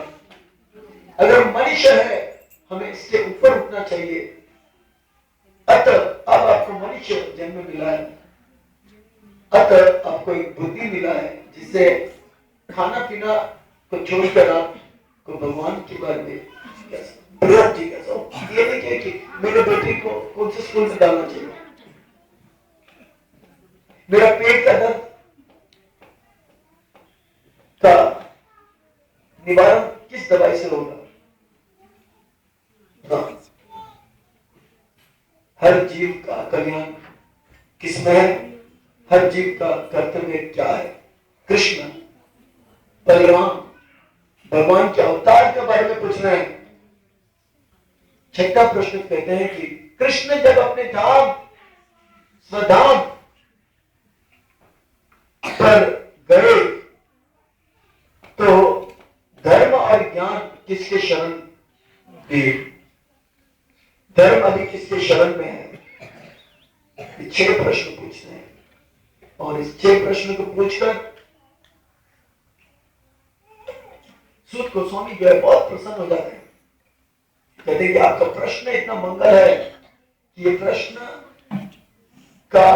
अगर मनुष्य है हमें इसके ऊपर उठना चाहिए। अतः अब आपको मनुष्य जन्म मिला है, अतः आपको एक बुद्धि मिला है जिससे खाना पीना को छोड़कर आपको भगवान के बारे में जिज्ञासा। ये देखिए कि मेरे बेटे को कौन से स्कूल में डालना चाहिए, मेरा पेट का दर्द का निवारण किस दवाई से होगा। हाँ। हर जीव का कल्याण किसमें है, हर जीव का कर्तव्य क्या है। कृष्ण बलराम भगवान के अवतार के बारे में पूछ रहे हैं। छठा प्रश्न कहते हैं कि कृष्ण जब अपने धाम स्वधाम पर गए तो धर्म और ज्ञान किसके शरण दिए, धर्म अभी किसके शरण में है। 6 प्रश्न पूछते हैं और इस 6 प्रश्न को पूछकर सूत गोस्वामी जो है बहुत प्रसन्न हो जाते हैं। कहते हैं कि आपका प्रश्न इतना मंगल है कि ये प्रश्न का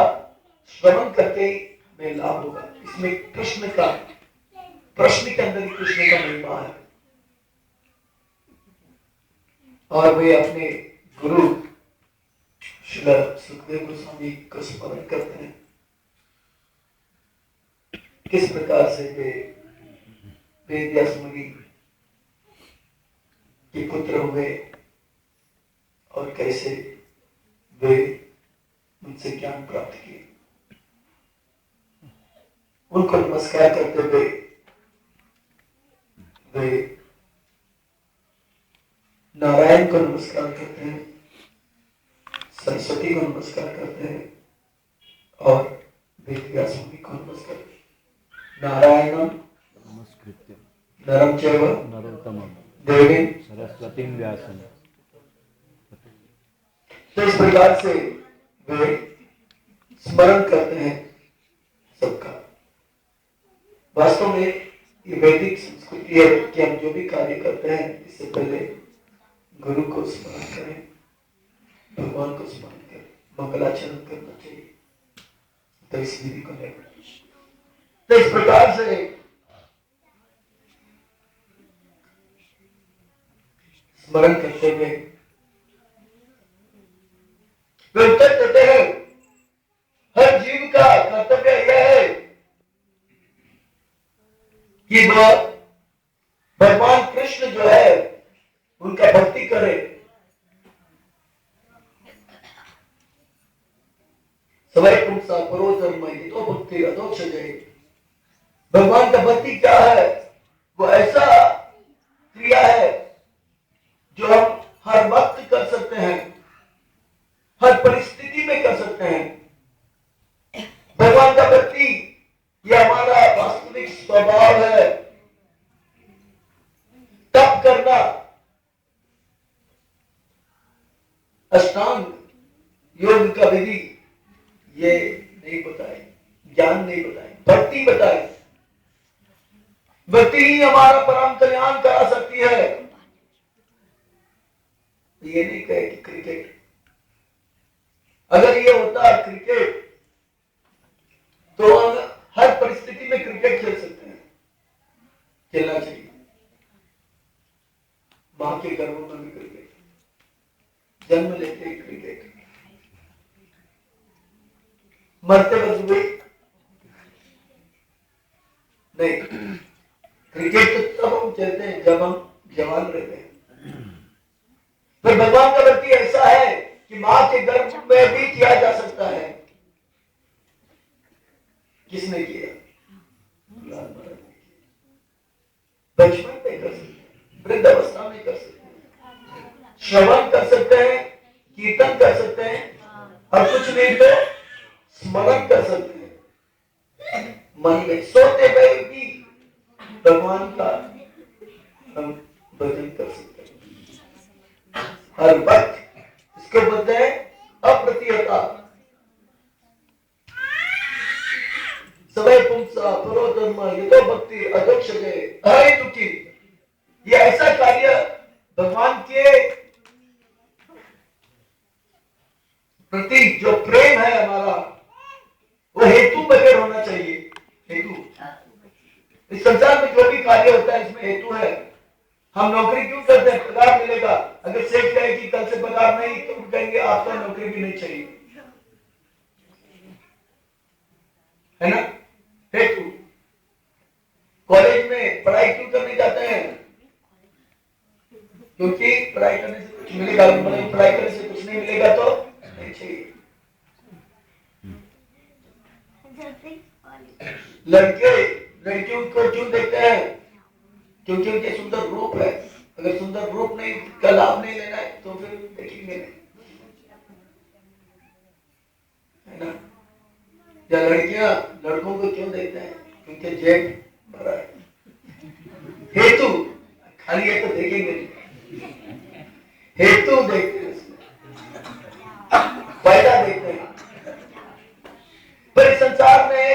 श्रवण करके में लाभ होगा। इसमें कृष्ण का, प्रश्न के अंदर कृष्ण का महिमा है। और वे अपने गुरु श्री सुखदेव गोस्वामी को स्मरण करते हैं। किस प्रकार से वे वेदव्यास मुनि के पुत्र हुए और कैसे वे उनसे ज्ञान प्राप्त किए। उनको नमस्कार करते हुए वे नारायण को नमस्कार करते हैं, सरस्वती को नमस्कार करते हैं और वेदव्यास मुनि को नमस्कार करते हैं। नारायणम नमस्कृत्य नरं चैव नरोत्तमं देवीं सरस्वतीं व्यासं। तो इस प्रकार से वे स्मरण करते हैं सबका। वास्तव में ये वैदिक संस्कृति है कि हम जो भी कार्य करते हैं इससे पहले गुरु को स्मरण करें, भगवान को स्मरण करें, मंगलाचरण करना चाहिए। तो इस विधि को लेकर तो इस प्रकार से स्मरण करते हुए वे उत्तर देते हैं, हर जीव का कर्तव्य यह है कि वह भगवान कृष्ण जो है उनका भक्ति करे। सवै पुंसा परो धर्म हितो भक्ति अधोक्षजे। भगवान का भक्ति क्या है? वो ऐसा क्रिया है जो हम हर वक्त कर सकते हैं, हर परिस्थिति में कर सकते हैं। भगवान का भक्ति यह हमारा वास्तविक स्वभाव है। तप करना, अष्टांग योग का विधि ये नहीं बताए, ज्ञान नहीं बताए, भक्ति बताए। भक्ति ही हमारा परम कल्याण करा सकती है। ये नहीं कहे कि क्रिकेट, अगर ये होता क्रिकेट तो हम हर परिस्थिति में क्रिकेट खेल सकते हैं, खेलना चाहिए। मां के गर्भ में भी क्रिकेट, जन्म लेते ही क्रिकेट, मरते वक्त भी नहीं। क्रिकेट तो तब हम खेलते हैं जब हम जवान रहते हैं। पर भगवान का भक्ति ऐसा है कि मां के गर्भ में भी किया जा सकता है। किसने किया? बचपन में कर सकते हैं, वृद्धावस्था में कर सकते हैं, श्रवण कर सकते हैं, कीर्तन कर सकते हैं और कुछ नहीं तो स्मरण कर सकते हैं। मन में सोते हुए भी भगवान का हम भजन कर सकते हैं हर वक्त। इसको बोलते हैं अप्रतिहता। सवै पुंसा परो धर्म हितो भक्ति अधोक्षजे अहेतुकी। ये ऐसा कार्य भगवान के प्रति जो प्रेम है हमारा, वो हेतु बगैर होना चाहिए। हेतु, इस संसार में जो भी कार्य होता है इसमें हेतु है। हम नौकरी क्यों करते हैं? पगार मिलेगा। अगर सेठ कहे कि कल से पगार नहीं तो कहेंगे आपको नौकरी भी नहीं चाहिए, है ना? हेतु। कॉलेज में पढ़ाई क्यों करने जाते हैं? क्योंकि पढ़ाई करने से कुछ मिलेगा, पढ़ाई करने से कुछ नहीं मिलेगा तो नहीं चाहिए। लड़के लड़कियों को क्यों देखते हैं? क्योंकि उनके सुंदर रूप है। अगर सुंदर रूप नहीं का लाभ नहीं लेना है तो फिर देखेंगे नहीं, है ना? या लड़कियां लड़कों को क्यों देखते हैं? क्योंकि जेब भरा है। हेतु, खाली है तो देखेंगे नहीं, हेतु देखते हैं, फायदा देखते हैं। पर इस संसार में